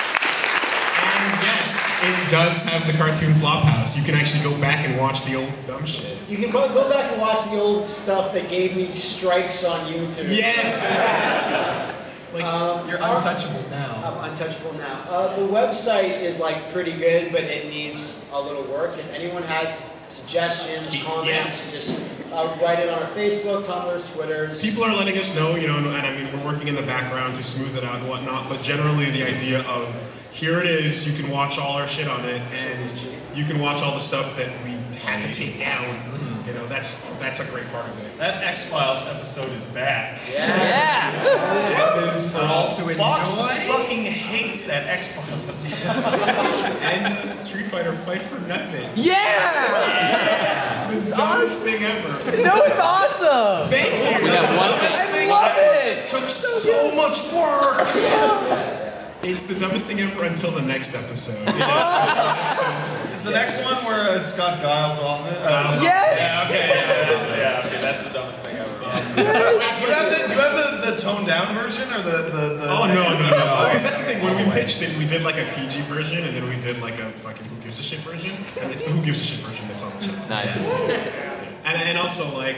And yes, in does have the cartoon Flophouse. You can actually go back and watch the old dumb shit. You can go back and watch the old stuff that gave me strikes on YouTube. Yes! Like, You're untouchable now. I'm untouchable now. The website is like pretty good, but it needs a little work. If anyone has suggestions, comments, just write it on our Facebook, Tumblr, Twitters. people are letting us know, and I mean, we're working in the background to smooth it out and whatnot, but generally the idea of, here it is, you can watch all our shit on it, and you can watch all the stuff that we had to take down. That's a great part of it. That X-Files episode is back. Yeah. This is For all to Fox enjoy. fucking hates that X-Files episode. and Street Fighter Fight for Nothing. Yeah! The dumbest thing ever. No, it's awesome! Thank you. We got one I love it! Took so much work. It's the dumbest thing ever until the next episode. Is the next one where it's got Giles off it? Yes! Yeah, okay, that's the dumbest thing ever. Do you have the toned down version or the Oh, no. Because that's the thing, when we pitched it, we did like a PG version, and then we did like a fucking Who Gives a Shit version, and it's the Who Gives a Shit version that's on the show. Nice. And also, like,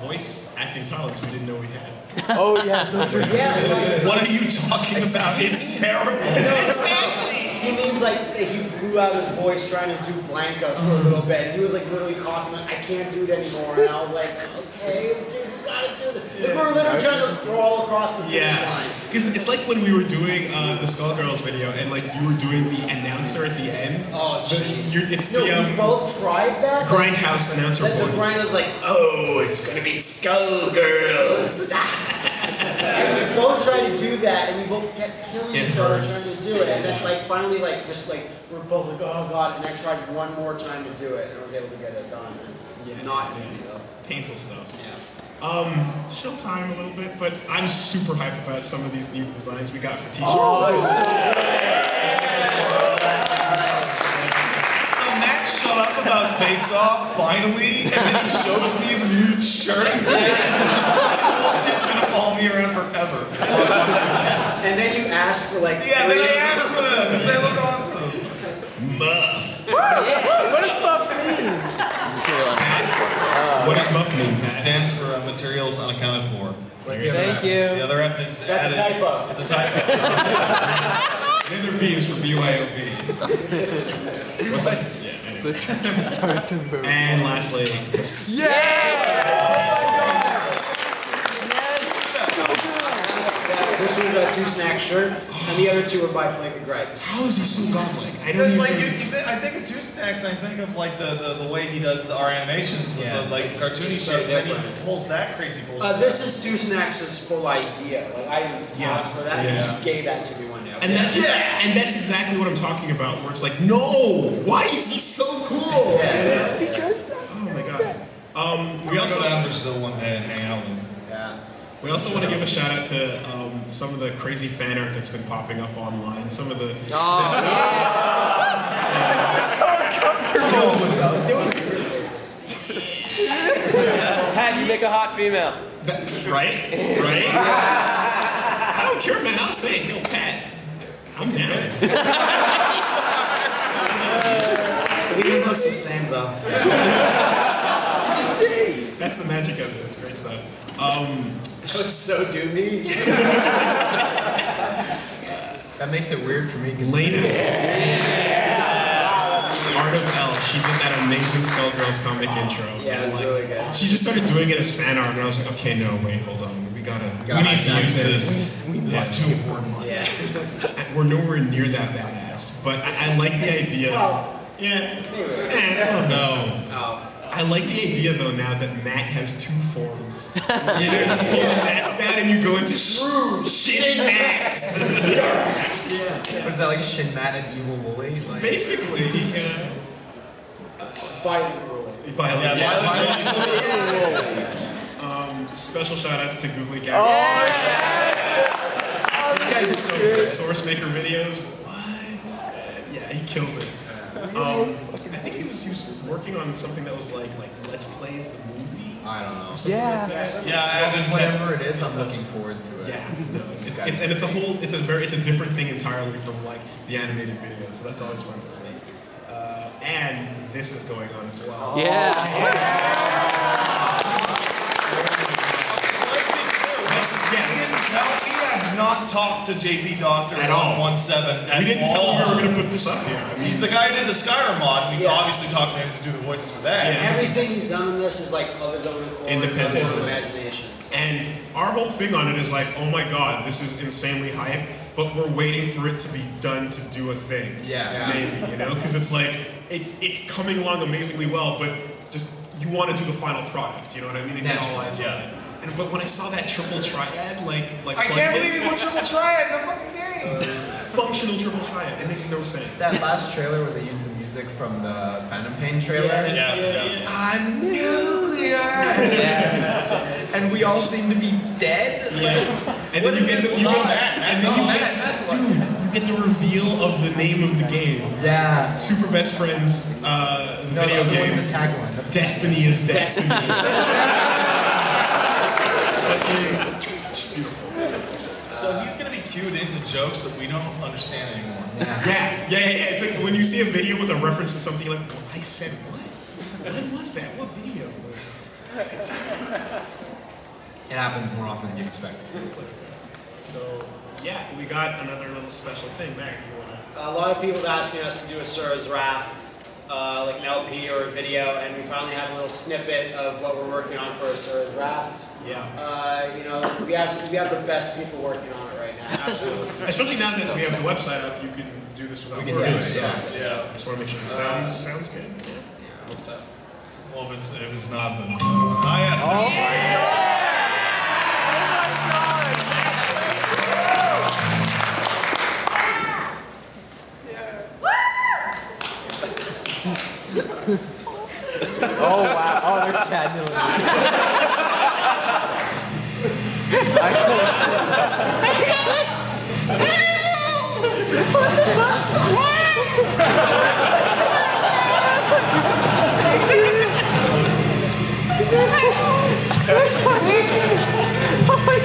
voice acting talents we didn't know we had. Oh, yeah. Yeah, What are you talking about? It's terrible. Exactly! he means like he blew out his voice trying to do Blanca for a little bit. He was like literally coughing, like, I can't do it anymore. And I was like, okay, dude, you gotta do this. We were literally trying to crawl across the finish line. Because it's like when we were doing the Skullgirls video, and like you were doing the announcer at the end. Oh, jeez. It's No, the we both tried that. Grindhouse announcer Then the voice. grind was like, oh, it's gonna be Skullgirls. And we both tried to do that, and we both kept killing It each other trying hurts. to do it. And then, like, finally, like, just like, we're both like, oh god. And I tried one more time to do it, and I was able to get it done. It's not easy though. Painful stuff. Yeah. Show time a little bit, but I'm super hyped about some of these new designs we got for t-shirts. So Matt shut up about Face Off finally, and then he shows me the new shirt. Shit's gonna follow me around forever. And then you ask for like. Yeah, then I 3 asked for them because they look awesome. Muff. What does Buff mean? What does muff mean? It stands for materials unaccounted for. Thank The you. other F is That's a added. typo. It's a typo. The other B is for BYOB. What's that? Yeah, anyway. Started to move. And lastly, This was a 2-snack shirt, and the other 2 were by Plague of Gripe. how is he so godlike? I don't Because even. like I think of Two Snacks, I think of like the way he does our animations with the like cartoony it's so shit, and then different. he pulls that crazy bullshit. This is 2-Snacks' full idea. Like, I didn't ask for that, he Yeah. just gave that to me one day. And that's exactly what I'm talking about. Where it's like, no, why is he so cool? Because Oh my god. We We also go down to Brazil one day and hang out with him. Yeah. We also want to give a shout out to some of the crazy fan art that's been popping up online. Some of the so uncomfortable. Pat, you make a hot female. Right? I don't care, man. I'll say it. Yo, Pat, I'm down. He looks the same though. That's the magic of it. It's great stuff. It's so doomy. That makes it weird for me. 'Cause Lena. Art of L. She did that amazing Skullgirls comic intro. Yeah, it was And, really good. She just started doing it as fan art, and I was like, okay, no, wait, hold on. We need to use this. It's too important. Yeah. We're nowhere near that badass, but I like the idea. Well, Yeah. I don't know. oh. I like the idea though now that Matt has 2 forms. You know, you pull the mask down and you go into shitty Matt. What is that, like Shin Matt and Evil Wooly? Like, Basically, Violent rule. violent. Yeah. Special shout outs to Googly Gag. this guy's so good. Source Maker videos. What? Yeah, he kills it. I think he was working on something that was like Let's Plays the movie. I don't know. Yeah. Yeah, I haven't Whatever it is, I'm looking forward to it. Yeah, no, it's a different thing entirely from like the animated video, so that's always fun to see. And this is going on as well. Yeah. Yeah, We didn't tell. We have not talked to JP Doctor At all. 117 at we didn't tell all. him we were going to put this up here. I mean, He's the guy who did the Skyrim mod, and we Yeah. obviously talked to him to do the voices for that. Yeah. Everything he's done in this is like of his own accord, Independent. of his own imaginations. and our whole thing on it is like, oh my god, this is insanely hype, but we're waiting for it to be done to do a thing. Yeah. Maybe, you know, because it's like it's coming along amazingly well, but just you want to do the final product, you know what I mean? And get all eyes on it. And but when I saw that triple triad, like I can't believe you put triple triad in the fucking game. functional triple triad, it makes no sense. That last trailer where they used the music from the Phantom Pain trailer. Yeah. I'm nuclear! And we all seem to be dead. And then you get the you get the reveal of the name of the game. Yeah. Super Best Friends video the game. one's the tagline. That's Destiny is destiny. Just beautiful. So he's gonna be cued into jokes that we don't understand anymore. Yeah. It's like when you see a video with a reference to something, you're like, well, I said what? When was that? What video? It happens more often than you'd expect. So, yeah, we got another little special thing back if you want to. A lot of people have asking us to do a Sura's Wrath, like an LP or a video, and we finally have a little snippet of what we're working on for Sura's Wrath. Yeah. You know, we have the best people working on it right now. Absolutely. Especially now that we have the website up, you can do this without We can do words. it, So, Yeah. I just want to make sure it sounds good. Well, if it's not, then yes. Oh wow. Oh, there's cat noise. I That's funny. Oh my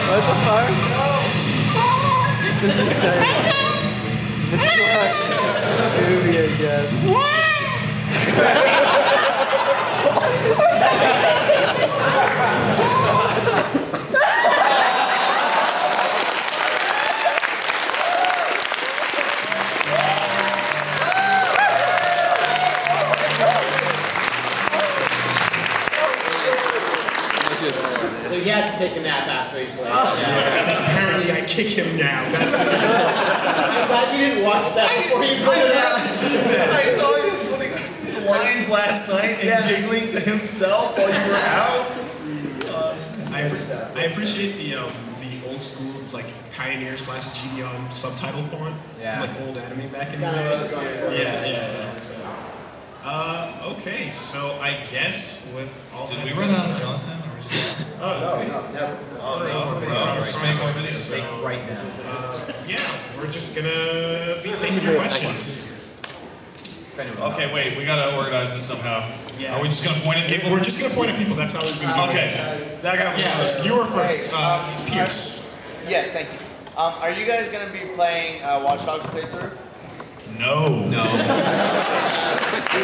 What the fuck? This is so movie, I guess. So he had to take a nap after he played. Apparently, I kick him now. That's the I'm glad you didn't watch that before you played it. I saw you putting lines last night and giggling to himself while you were out. I appreciate the old school like Pioneer / GDOM subtitle font. Yeah. Like old anime back in the Kind of day. what I was going for. Yeah. Okay, so I guess with all Did that we said- run out of content? Or just... No, never. Oh no, just make more videos. Make right now. Yeah, we're just gonna be taking your questions. Okay, wait, we gotta organize this somehow. Yeah. Are we just gonna point at people? We're just gonna point at people. That's how we've been doing it. Okay, that guy was Yeah, first. you were first. Pierce. Yes, thank you. Are you guys going to be playing Watch Dogs playthrough? No. We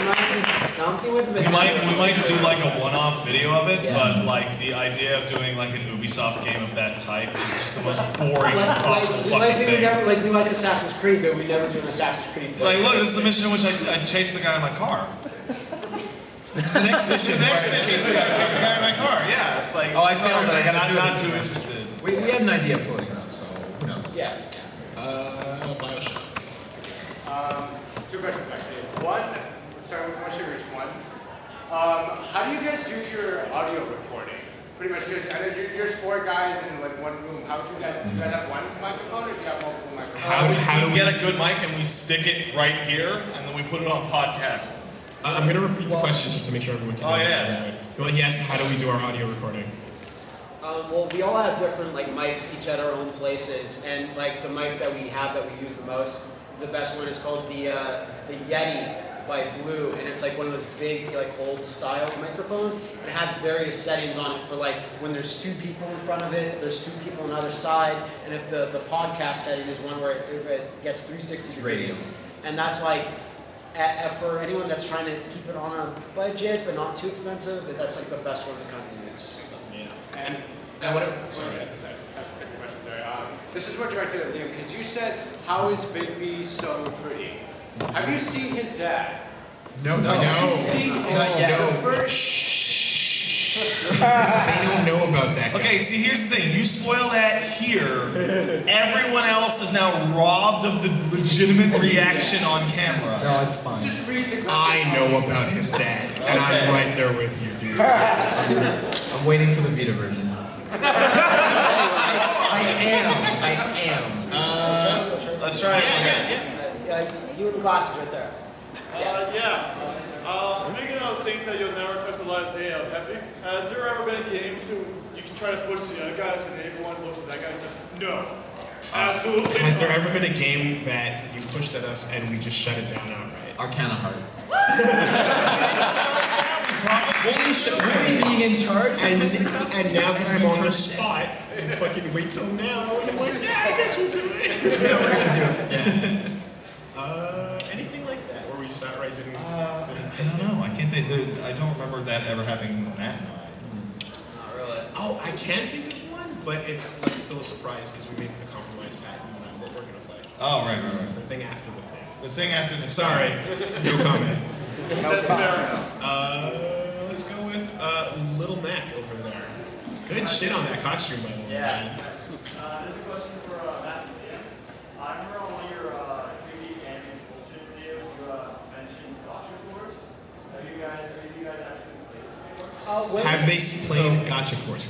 might do something with We might do like a one-off video of it, but like the idea of doing like an Ubisoft game of that type is just the most boring possible fucking thing. We like Assassin's Creed, but we never do an Assassin's Creed. It's like, look, this is the mission in which I chase the guy in my car. This is the next mission. The next mission is I chase the guy in my car. Yeah, it's like, Oh, I it's failed it. I gotta do it. not too interested. We had an idea floating around, so who knows? Yeah. Bioshock. Two questions actually. One, let's start with more serious one. How do you guys do your audio recording? Pretty much, because I know you're just 4 guys in like one room. How do you guys have one microphone, or do you have multiple microphones? How do we get a good mic and we stick it right here, and then we put it on podcast? I'm going to repeat the question just to make sure everyone can hear it. Well, he asked, how do we do our audio recording? Well, we all have different like mics, each at our own places, and like the mic that we have that we use the most, the best one is called the Yeti by Blue, and it's like one of those big like old style microphones. It has various settings on it for like when there's 2 people in front of it, there's 2 people on the other side, and if the podcast setting is one where it gets 360 degrees, and that's like for anyone that's trying to keep it on a budget but not too expensive, that's like the best one to kind of use. And what? Sorry, that's the second question. Sorry. This is more directed at Liam, because you said, "How is Bigby so pretty?" Have you seen his dad? No. Have you seen him? No. They don't know about that guy. Okay, see, here's the thing. You spoil that here, everyone else is now robbed of the legitimate reaction on camera. No, it's fine. Just read the. I know about his dad, and I'm right there with you, dude. I'm waiting for the Vita version. I am. Let's try it. You with the glasses right there. Speaking of things that you'll never touch the light of day of, has there ever been a game you can try to push the other guys and everyone looks at that guy and says, no, absolutely Has there not." ever been a game that you pushed at us and we just shut it down outright? Arcana Heart. Really being in charge? And now that I'm on the spot, you fucking wait till now, and I'm like, yeah, I guess we'll do it. Anything like that, where we just outright didn't. I don't know. I can't think. I don't remember that ever happening with Matt and I. Not really. Oh, I can think of one, but it's like still a surprise because we made a compromise patent on what we're gonna play. Oh, right. The thing after the thing. The thing after the. Sorry, no comment. That's fair enough. Let's go with Little Mac over there. Good shit on that costume, by the way. There's a question for Matt and Liam. I remember on one of your 3D gaming bullshit videos, you mentioned Gotcha Force. Have you guys actually played this before? Have they played Gotcha Force?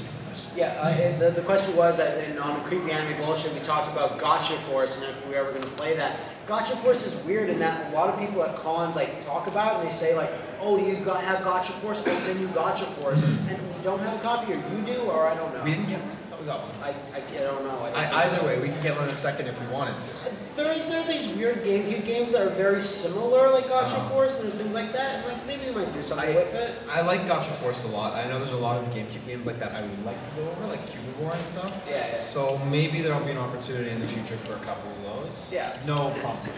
Yeah, and the question was that on Creepy Anime Bullshit we talked about Gotcha Force and if we were ever going to play that. Gotcha Force is weird in that a lot of people at cons like talk about it and they say like, oh, do you have Gotcha Force? I'll send you Gotcha Force. And we don't have a copy, or you do, or I don't know. We didn't get one. I thought we got one. I don't know. Either way, we can get one in a second if we wanted to. There are these weird GameCube games that are very similar, like Gotcha Force, and there's things like that, and like maybe we might do something with it. I like Gotcha Force a lot. I know there's a lot of GameCube games like that I would like to go over, like Cubivore and stuff. Yeah. So maybe there'll be an opportunity in the future for a couple of those. Yeah. No promises.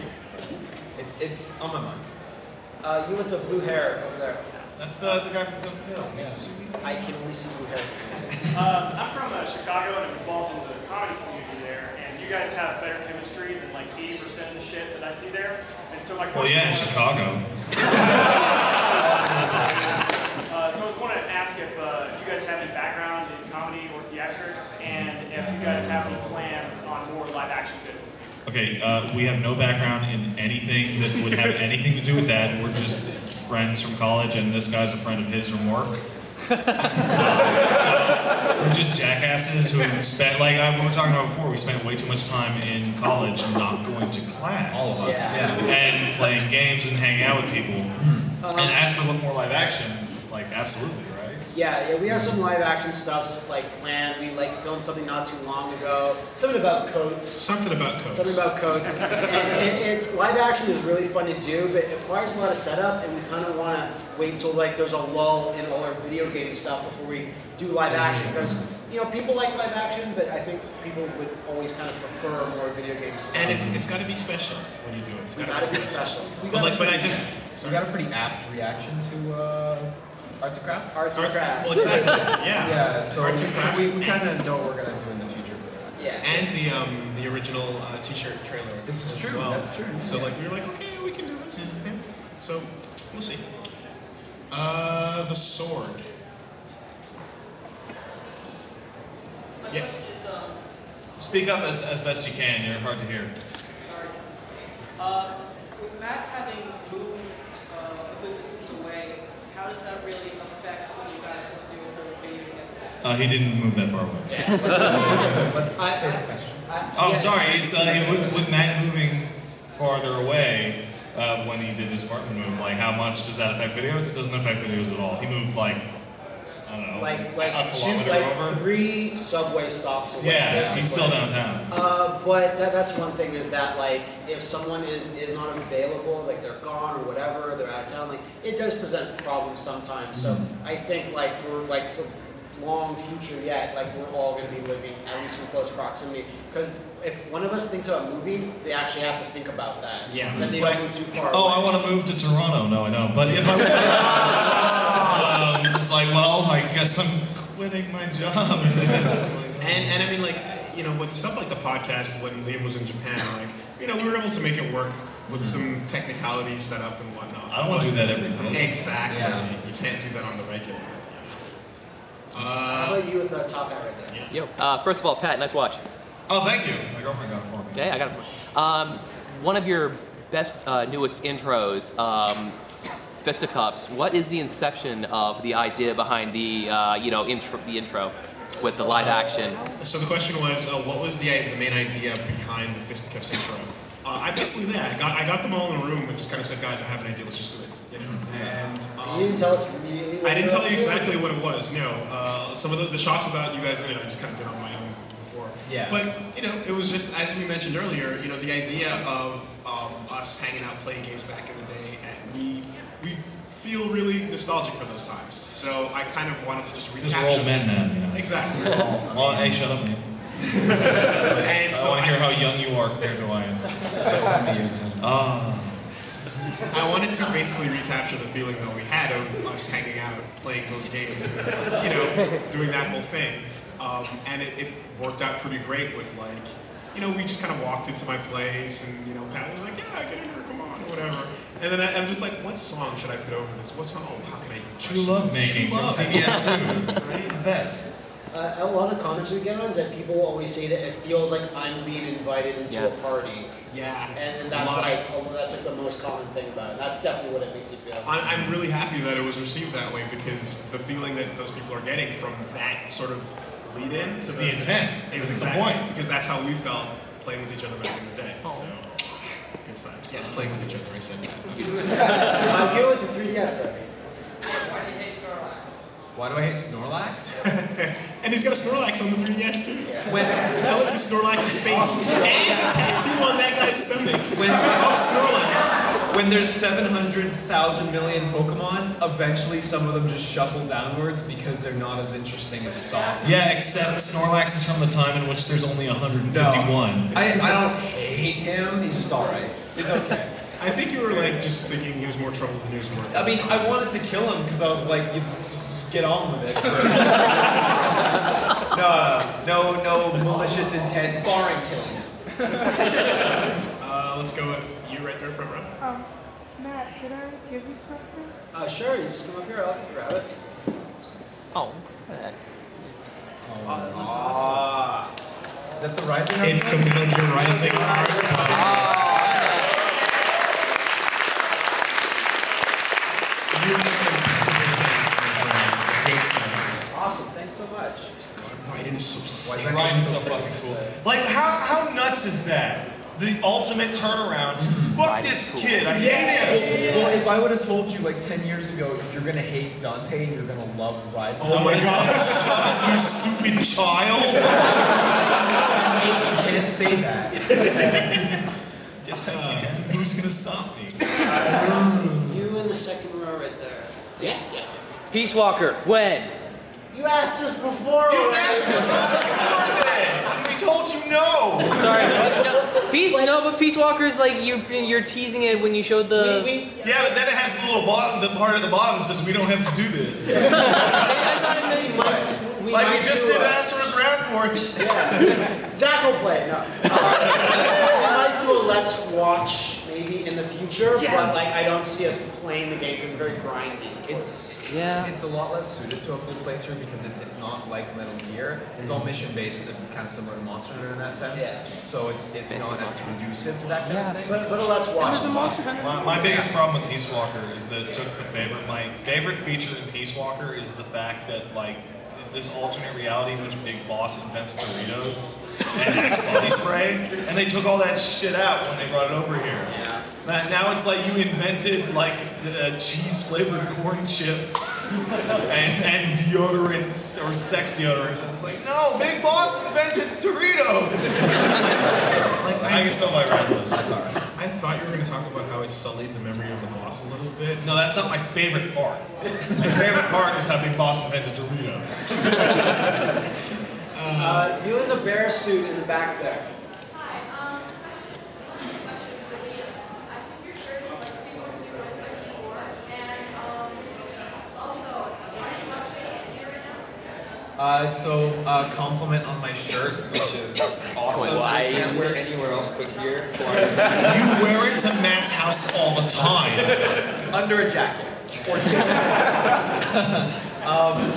It's on my mind. You with the blue hair over there. That's the guy from the Hill. Yes. I can only see blue hair. I'm from Chicago and I'm involved in the comedy community there, and you guys have better chemistry than like 80% of the shit that I see there. And so my Well, question yeah, in was, Chicago. So I was wanting to ask if you guys have any background in comedy or theatrics, and if you guys have any plans on more live action bits. Okay, we have no background in anything that would have anything to do with that. We're just friends from college, and this guy's a friend of his from work. So we're just jackasses who spent, like we were talking about before, we spent way too much time in college not going to class. All of us. Yeah. And playing games and hanging out with people. And as for more live action, like absolutely, right? Yeah, we have some live action stuff like planned. We like filmed something not too long ago. Something about coats. Something about coats. Something about coats. And it's live action is really fun to do, but it requires a lot of setup, and we kind of want to wait till like there's a lull in all our video game stuff before we do live action, because people like live action, but I think people would always kind of prefer more video game stuff. And it's got to be special when you do it. It's got to be special. special. But I did. So we got a pretty apt reaction to Arts and Crafts. Arts and crafts. Well, exactly. Yeah. Yeah, so Arts and crafts. we kind of know what we're going to do in the future for that. Yeah. And the original T-shirt trailer. This is as true. well. That's true. So Yeah. like we were like, okay, we can do this. So we'll see. The sword. Yeah. Speak up as best you can. You're hard to hear. how does that really affect what you guys want to do with the video game? He didn't move that far away. Let's say the question. Oh, sorry. It's with Matt moving farther away when he did his apartment move. Like, how much does that affect videos? It doesn't affect videos at all. He moved like, I don't know, Like a two, kilometer like over. 3 subway stops away. Yeah, basically. he's still downtown. But that's one thing is that like if someone is not available, like they're gone or whatever, they're out of town, like it does present problems sometimes. So I think like for like the long future yet, like we're all going to be living at least in close proximity. Because if one of us thinks about moving, they actually have to think about that. Yeah. And they don't move too far Oh, away. I want to move to Toronto. No, I don't. But if I were it's like, well, I guess I'm quitting my job. And I mean, like, you know, with stuff like the podcast, when Liam was in Japan, like, you know, we were able to make it work with some technicalities set up and whatnot. I don't want to do that every day. Exactly. Yeah. You can't do that on the regular. How about you with the top hat right there? Yo, first of all, Pat, nice watch. Oh, thank you. My girlfriend got it for me. Yeah, I got it. One of your best, newest intros, Fisticuffs. What is the inception of the idea behind the, intro with the live action? So the question was, what was the main idea behind the Fisticuffs intro? I basically I got them all in a room and just kind of said, guys, I have an idea. Let's just do it. You know? And You didn't tell us immediately what I didn't you were tell you up to? exactly what it was. No, some of the shots without you guys in it, I just kind of did on my own before. Yeah. But you know, it was just as we mentioned earlier. You know, the idea of us hanging out, playing games back in the day, and we feel really nostalgic for those times. So I kind of wanted to just Because recapture. we're old men now, you know. Exactly. Well, hey, shut up, man. And I so want to hear how young you are compared to I am. I wanted to basically recapture the feeling that we had of us hanging out, playing those games, you know, doing that whole thing. And it worked out pretty great with like, you know, we just kind of walked into my place and, you know, Pat was like, yeah, get in here, come on, or whatever. And then I'm just like, what song should I put over this? What song? Oh, how can I even True love making from CBS 2. It's the best. A lot of comments we get on is that people always say that it feels like I'm being invited into a party. Yeah. And that's like the most common thing about it. That's definitely what it makes you feel. I'm really happy that it was received that way because the feeling that those people are getting from that sort of lead in to the intent. Is That's the exactly point. because that's how we felt playing with each other back in the day. So good times. Yes, playing with each other. I said that. I'm good with the 3DS though. Why do you hate Snorlax? Why do I hate Snorlax? And he's got a Snorlax on the 3DS too. Tell it to Snorlax's face and the tattoo on that guy's stomach of Snorlax. When there's 700,000 million Pokemon, eventually some of them just shuffle downwards because they're not as interesting as Sonic. Yeah, except Snorlax is from the time in which there's only 151. I don't hate him. He's just alright. He's okay. I think you were like just thinking he was more trouble than he was worth. I mean, I wanted to kill him because I was like, you get on with it. No malicious intent, barring killing him. Let's go with you right there, front row. Matt, can I give you something? Sure, you just come up here, I'll grab it. Oh, look at that. Is that the Rising Heart? It's the Metal Gear Rising Heart. Awesome, thanks so much. Raiden is so sick. Ryan's so fucking cool. Like, how nuts is that? The ultimate turnaround. Fuck this kid. I hate him. Well, if I would have told you like 10 years ago, you're gonna hate Dante and you're gonna love Raiden. Oh my god, shut up, you stupid child. You can't say that. Yes, I can. Who's gonna stop me? You in the second row right there. Yeah. Peace Walker, when? You asked this before. You asked us before this, and we told you no. Sorry, but Peace Walker is like you're teasing it when you showed the. Yeah, but then it has the little bottom, the part at the bottom that says we don't have to do this. We just did Asura's Round for you. Yeah. Zach will play. No. We might do a Let's Watch maybe in the future, but like I don't see us playing the game because it's very grindy. Yeah. It's a lot less suited to a full playthrough because it's not like Metal Gear. It's all mission based and kind of similar to Monster Hunter in that sense. Yeah. So it's not as conducive to that kind of thing. But let's watch. My biggest problem with Peace Walker is that it took my favorite feature in Peace Walker is the fact that like this alternate reality in which Big Boss invents Doritos and Axe body spray, and they took all that shit out when they brought it over here. Yeah. Now it's like you invented like the cheese flavored corn chips and deodorants or sex deodorants, and it's like no, Big Boss invented Doritos. Like I can still my red list. That's alright. I thought you were going to talk about how it sullied the memory of the boss a little bit. No, that's not my favorite part. My favorite part is how Big Boss invented Doritos. You in the bear suit in the back there. Compliment on my shirt, which is awesome. I can't wear anywhere else but here. You wear it to Matt's house all the time. Under a jacket.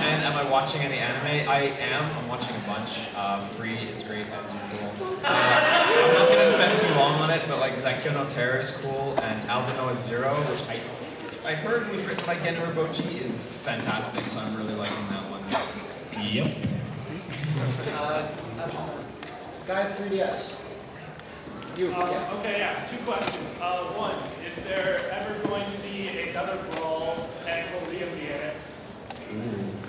And am I watching any anime? I am. I'm watching a bunch. Free is great as usual. I'm not gonna spend too long on it, but like Zaikyo no Terror is cool, and Aldenoa Zero, which I heard was written by Gen Urobuchi, is fantastic. So I'm really liking that one. Yep. Guy with 3DS. You. Yes. Okay, yeah. 2 questions. One, is there ever going to be another brawl and will Liam be in it?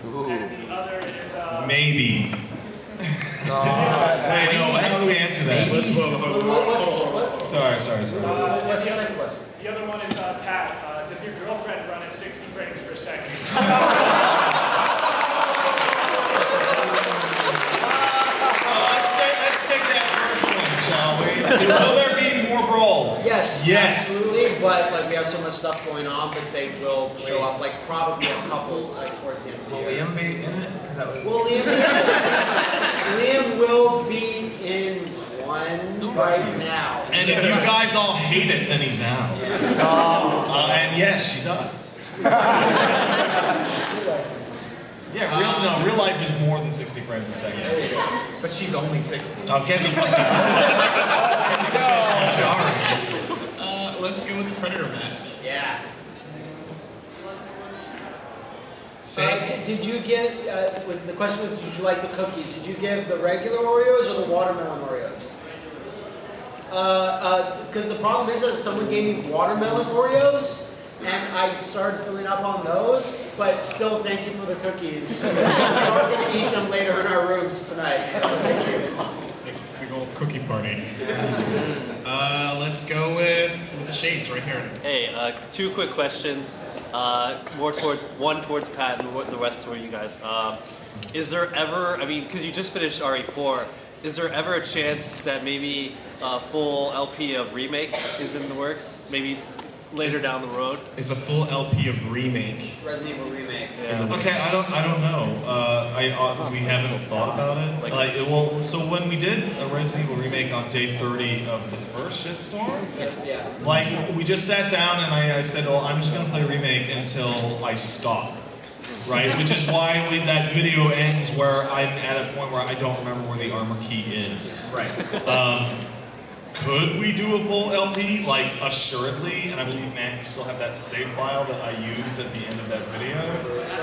Ooh. And the other is Maybe. Wait, no, how do we answer that? Sorry. What's the second question? the other one is Pat. Does your girlfriend run at 60 frames per second? Let's take that first one, shall we? Will there be more brawls? Yes. Yes. Absolutely. But like we have so much stuff going on, but they will show up like probably a couple like towards the end of the Will year. Liam be in it? Because that was. Well, Liam will be in one right now. And if you guys all hate it, then he's out. And yes, she does. Yeah, real life is more than 60 frames a second. But she's only 60. I'll get me. Let's go with the Predator mask. Yeah. Say. Did you give? The question was, did you like the cookies? Did you give the regular Oreos or the watermelon Oreos? Because the problem is that someone gave me watermelon Oreos. And I started filling up on those, but still thank you for the cookies. We're going to eat them later in our rooms tonight, so thank you. Big old cookie party. Let's go with the shades right here. Hey, 2 quick questions. One towards Pat and the rest for you guys. Is there ever, because you just finished RE4, is there ever a chance that maybe a full LP of Remake is in the works? Maybe later down the road? Is a full LP of Remake. Resident Evil Remake. Yeah. Okay, I don't know. We haven't thought about it. So when we did a Resident Evil remake on day 30 of the first shitstorm, we just sat down and I said, well, I'm just gonna play remake until I stop. Right, which is why that video ends where I'm at a point where I don't remember where the armor key is. Right. Could we do a full LP? Assuredly, and I believe, Matt, you still have that save file that I used at the end of that video.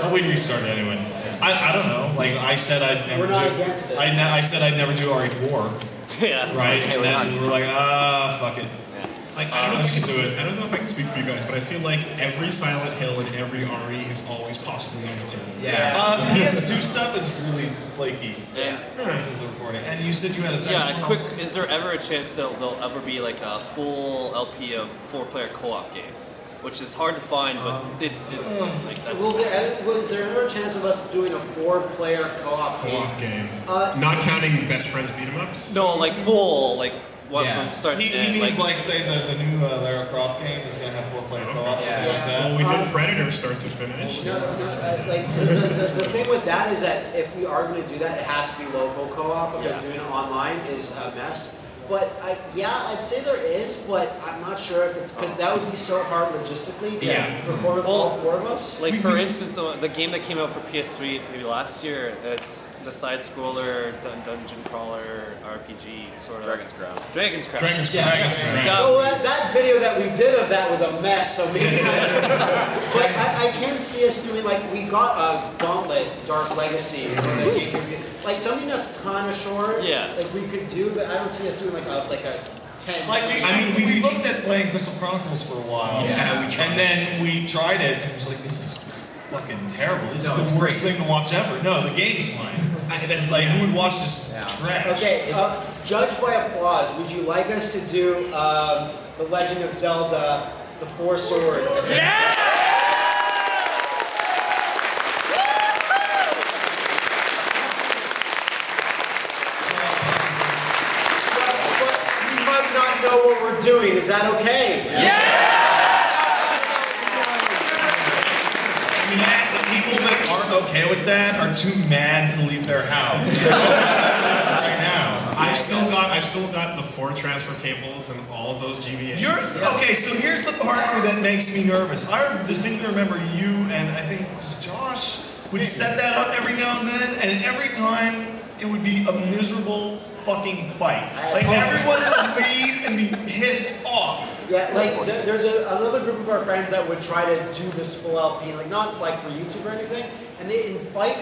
But we'd restart it anyway. I don't know. I said I'd never do. Against it. I said I'd never do RE4. Yeah. Right, and then we were like, fuck it. I don't know if I can speak for you guys, but I feel like every Silent Hill and every RE is always possibly on the table. Yeah. PS2 stuff is really flaky. Yeah. Because of the recording. And you said you had a second. Yeah, quick. Is there ever a chance there'll ever be a full LP of 4-player co-op game? Which is hard to find, but it's that's. Was there ever a chance of us doing a 4-player co-op game? Not counting Best Friends beat 'em ups? No, full, one from start to He end. means say the new Lara Croft game is going to have 4-player co-op, something like that. Well, we did Predator start to finish. The thing with that is that if we are going to do that, it has to be local co-op because doing it online is a mess. but I'd say there is, but I'm not sure if it's because that would be so hard logistically to record with all four of us. Like for instance, the game that came out for PS3 maybe last year, it's the side-scroller dungeon crawler RPG sort of. Dragon's Crown. Dragon's Crown. Dragon's Yeah. Crown. Dragon's Crown. Well, that video that we did of that was a mess. So maybe, but I can see us doing like we got a Gauntlet Dark Legacy, like something that's kind of short. Yeah. Like we could do, but I don't see us doing like a 10. Like we looked at playing Crystal Chronicles for a while. Yeah, we tried. And then we tried it, and it was like, this is fucking terrible. This is the worst thing to watch ever. No, the game's fine. That's like, who would watch this trash? Okay, judged by applause, would you like us to do The Legend of Zelda, The Four Swords? Yeah! But we might not know what we're doing. Is that okay? People that aren't okay with that are too mad to leave their house. Right now. I've still got the 4 transfer cables and all of those GBAs. Okay, so here's the part that makes me nervous. I distinctly remember you and I think it was Josh would set that up every now and then, and every time it would be a miserable fucking fight. Like everyone would leave and be pissed off. Yeah, like there's another group of our friends that would try to do this full LP, like not like for YouTube or anything, and they invite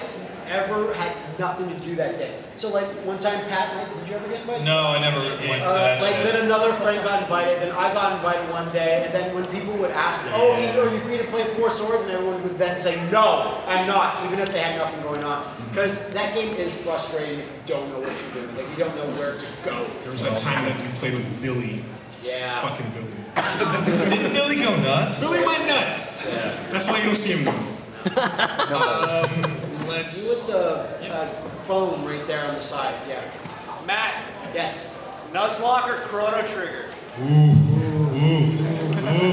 whoever had nothing to do that day. So like one time, Pat, did you ever get invited? No, I never went to that like shit. then another friend got invited, then I got invited one day, and then when people would ask, oh, are you free to play Four Swords? And everyone would then say, no, I'm not, even if they had nothing going on. Because that game is frustrating if you don't know what you're doing, like you don't know where to go. There was that time that we played with Billy. Yeah. Fucking Billy. Didn't Billy go nuts? Billy went nuts. Yeah. That's why you don't see him now. Let's. With the phone right there on the side, yeah. Matt, Yes. Nuzlocke or Chrono Trigger?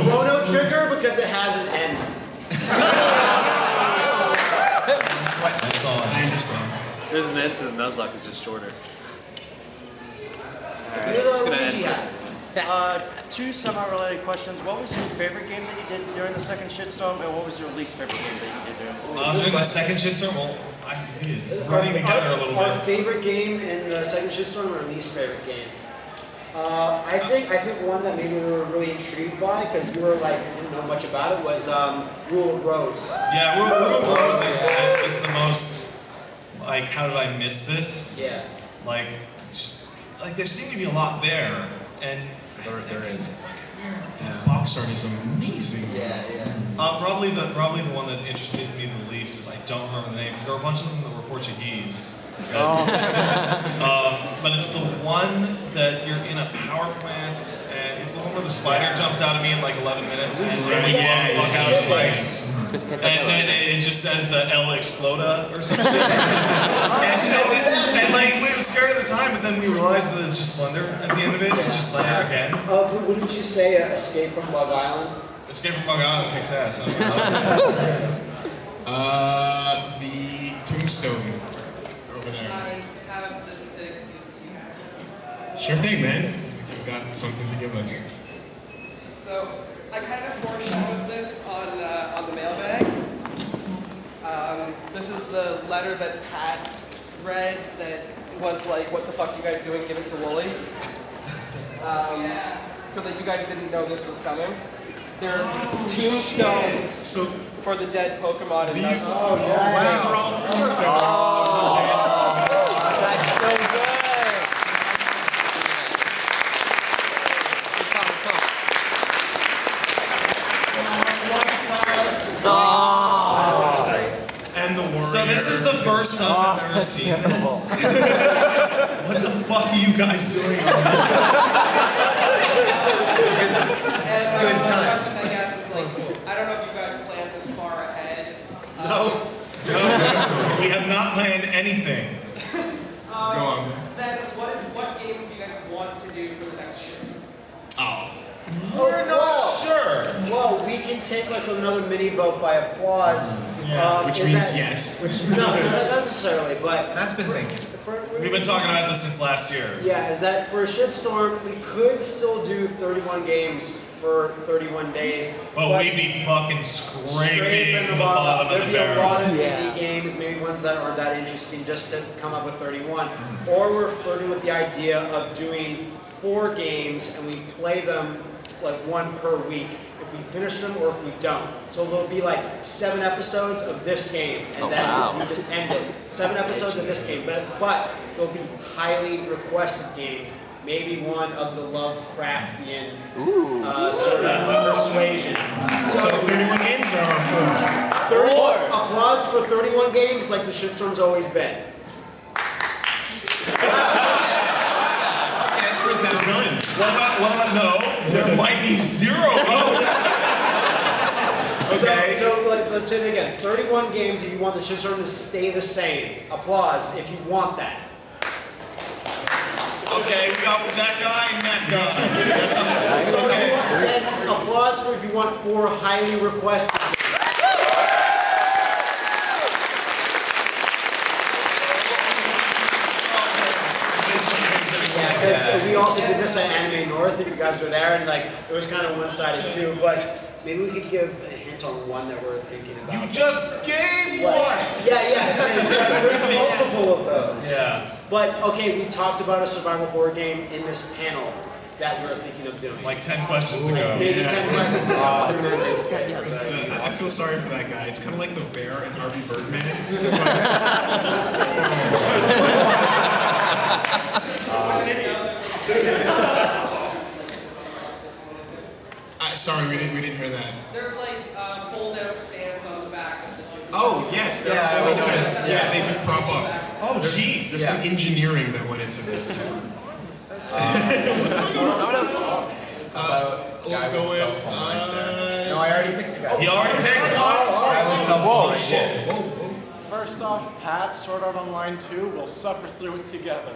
Chrono Trigger because it has an end. I understand. There's an end to the Nuzlocke, it's just shorter. It's gonna end. Two semi-related questions. What was your favorite game that you did during the second shitstorm, and what was your least favorite game that you did during the second During the second shitstorm, well, it's running together a little Our bit. favorite game in the second shitstorm or our least favorite game? I think one that maybe we were really intrigued by because we were like didn't know much about it was Rule of Rose. Yeah, Rule of Rose is the most, like, how did I miss this? Yeah. Like there seemed to be a lot there, and That box art is amazing. Yeah. Probably the one that interested me the least is I don't remember the name because there were a bunch of them that were Portuguese. But it's the one that you're in a power plant, and it's the one where the spider jumps out at me in like 11 minutes, and fuck out of the place. And then it just says El Exploda or something. and like we were scared at the time, but then we realized that it's just Slender at the end of it. It's just Slender again. Wouldn't you say Escape from Bug Island? Escape from Bug Island kicks ass. The Tombstone over there. I have this to give to you. Sure thing, man. He's got something to give us. So I kind of foreshadowed this on the mailbag. This is the letter that Pat read that was like, "What the fuck are you guys doing? Give it to Wooly." So that you guys didn't know this was coming. They're tombstones for the dead Pokemon. And These are all tombstones. That's so good. And the warrior. So this is the first time I've ever seen this. What the fuck are you guys doing on this? And my question, I guess, is like, I don't know if you guys planned this far ahead. No, we have not planned anything. Go on. Then what games do you guys want to do for the next shitstorm? We're not sure. Well, we can take like another mini vote by applause. Which is means that- yes. No, not necessarily, but Matt's been thinking. We've been talking about this since last year. yeah, is that for a shitstorm, we could still do 31 games for 31 days. But we'd be fucking scraping the bottom of There'd the be a barrel. lot of indie games, maybe ones that aren't that interesting, just to come up with 31. Or we're flirting with the idea of doing 4 games and we play them like one per week. If we finish them or if we don't. So there'll be like 7 episodes of this game and then we just end it. 7 episodes of this game, but there'll be highly requested games. Maybe one of the Lovecraftian sort of persuasion. So 31 games are 31 applause for 31 games like the shitstorm's always been. What about no? There might be 0 Okay. So let's say it again. 31 games if you want the shitstorm to stay the same. Applause if you want that. Okay, we got that guy and that guy. So and applause for if you want 4 highly requested. Because we also did this at Anime North, if you guys were there, and like it was kind of one-sided too. But maybe we could give a hint on one that we're thinking about. You just gave one. Yeah. There's multiple of those. Yeah. But okay, we talked about a survival horror game in this panel that we were thinking of doing. Like 10 questions ago. Maybe 10 questions. I feel sorry for that guy. It's kind of like the bear in Harvey Birdman. It's just like, sorry, we didn't hear that. There's like fold-out stands on the back of the gym. Oh yes, yeah, they do prop up. Oh jeez. There's some engineering that went into this. What's going on? Let's go with. No, I already picked a guy. He already picked. Whoa, shit. First off, Pat, Sword Art Online 2 will suffer through it together.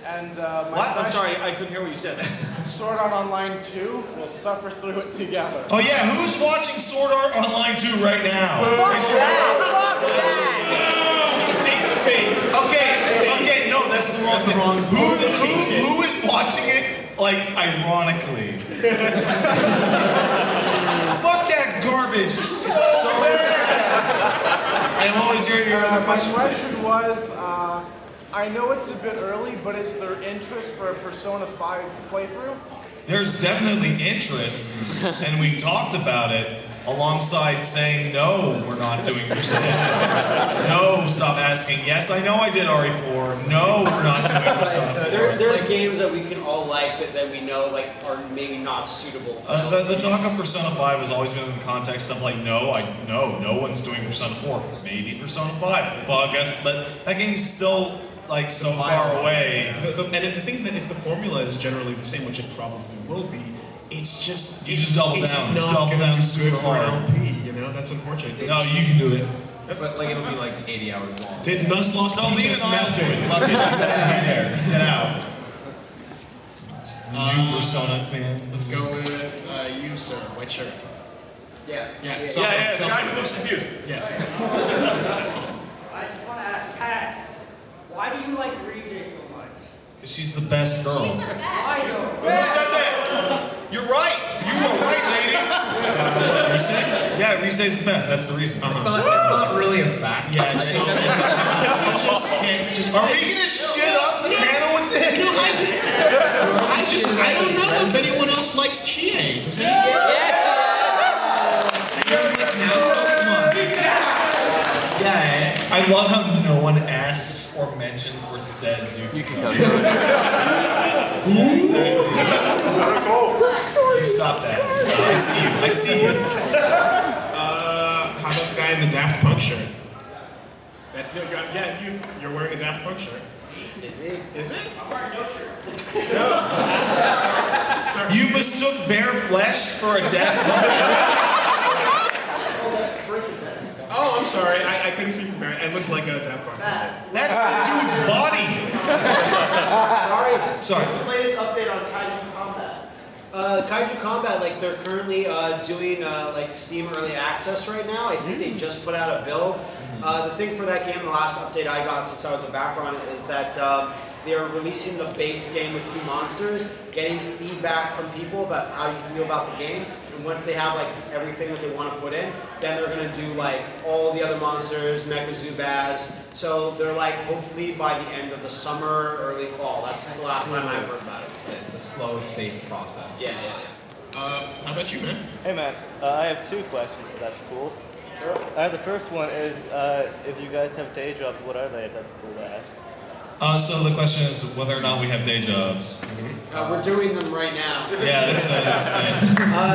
And my What? I'm question- sorry, I couldn't hear what you said. Sword Art Online 2 will suffer through it together. Oh yeah, who's watching Sword Art Online 2 right now? Okay, no, that's the wrong. Who is watching it? Like ironically. Fuck that garbage. It's so bad. And what was your other question? My question was, I know it's a bit early, but is there interest for a Persona 5 playthrough? There's definitely interest, and we've talked about it alongside saying, no, we're not doing Persona. No, stop asking. Yes, I know I did RE4. No, we're not doing Persona 4. There's games that we can all like, but that we know like are maybe not suitable. The talk of Persona 5 has always been in the context of like, no one's doing Persona 4. Maybe Persona 5. But I guess that game's still like so far away. And the thing is that if the formula is generally the same, which it probably will be, it's just You just double it's down. not Double gonna down do super good for an hard. LP. You know, that's unfortunate. No, you can do it. But like it'll be like 80 hours long. Did Nuzlocke So teach leave us it on. mapping? Fuck it. Be there. Get out. New Persona, man. Let's go with you, sir. White shirt. Yeah. Yeah. The guy who looks confused. Yes. I just want to ask Pat, why do you like Rejay so much? She's the best girl. Why though? Who said that? You're right. You are right, lady. Rise? Yeah, Risei's the best. That's the reason. It's not really a fact. Yeah. Are we gonna shit up the panel with this? I don't know if anyone else likes Chie. Does I love how no one asks or mentions or says you can come. You stop that. I see you. How about the guy in the Daft Punk shirt? That's you're wearing a Daft Punk shirt. Is it? Is it? I'm wearing no shirt. Sorry. You mistook bare flesh for a Daft Punk shirt. Oh, I'm sorry. I couldn't see from there. I looked like a Daft Punk. That's the dude's body. Sorry. What's the latest update on Kaiju Combat? Kaiju Combat, like they're currently doing like Steam Early Access right now. I think they just put out a build. The thing for that game, the last update I got since I was a background is that they're releasing the base game with 2 monsters, getting feedback from people about how you feel about the game. And once they have like everything that they want to put in, then they're gonna do like all the other monsters, Mecha Zubaz. So they're like hopefully by the end of the summer, early fall. That's the last time I've heard about it. It's a slow, safe process. Yeah. How about you, man? Hey, man. I have 2 questions, if that's cool. Sure. The first one is, if you guys have day jobs, what are they, if that's cool to ask? So the question is whether or not we have day jobs. We're doing them right now. Yeah, this is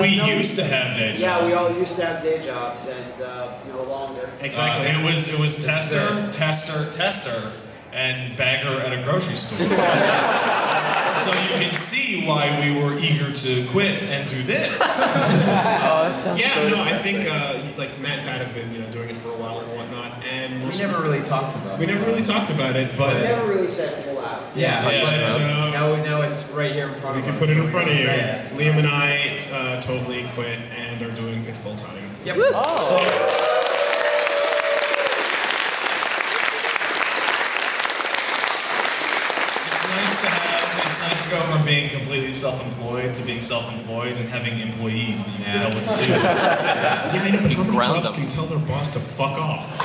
we used to have day jobs. Yeah, we all used to have day jobs, and no longer. Exactly. It was tester, and bagger at a grocery store. So you can see why we were eager to quit and do this. That sounds Yeah, no, I think like Matt and Pat have been doing it for a while and whatnot, and We never really talked about it. we never really talked about it, but We never really said full out. Yeah, yeah, now it's right here in front we of can us. put it in so front of we you. can say it. Liam and I totally quit and are doing it full time. Yep. Oh. It's nice to go from being completely self-employed to being self-employed and having employees that you can tell what to do. Yeah, I know, but how many Ground jobs them. can tell their boss to fuck off?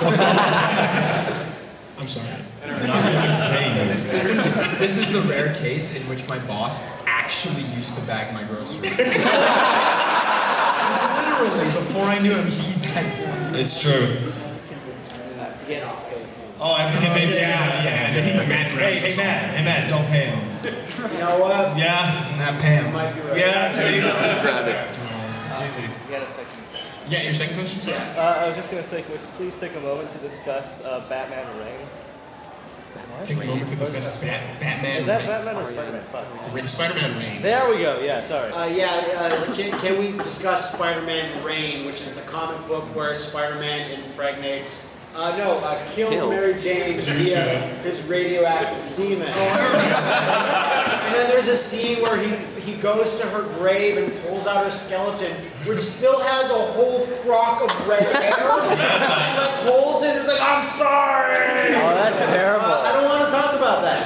I'm sorry. They're not going to pay you. This is the rare case in which my boss actually used to bag my groceries. Literally, before I knew him, he bagged them. It's true. Oh, I have to convince you. Yeah. And then Hey, Matt, don't pay him. You know what? Yeah. Not pay him. Might be right. Yeah, see? Grounded. It's easy. You got a second. Yeah, your second question, sir? I was just going to say, could we please take a moment to discuss Batman Reign? Take a moment to discuss Batman. Is that Batman or Spider-Man? Fuck. Spider-Man Reign. There we go, yeah, sorry. Can we discuss Spider-Man Reign, which is the comic book where Spider-Man impregnates, kills Mary Jane via his radioactive semen. And then there's a scene where he goes to her grave and pulls out her skeleton, which still has a whole frock of red hair. He like holds it and is like, I'm sorry! Oh, that's terrible. I don't want to talk about that.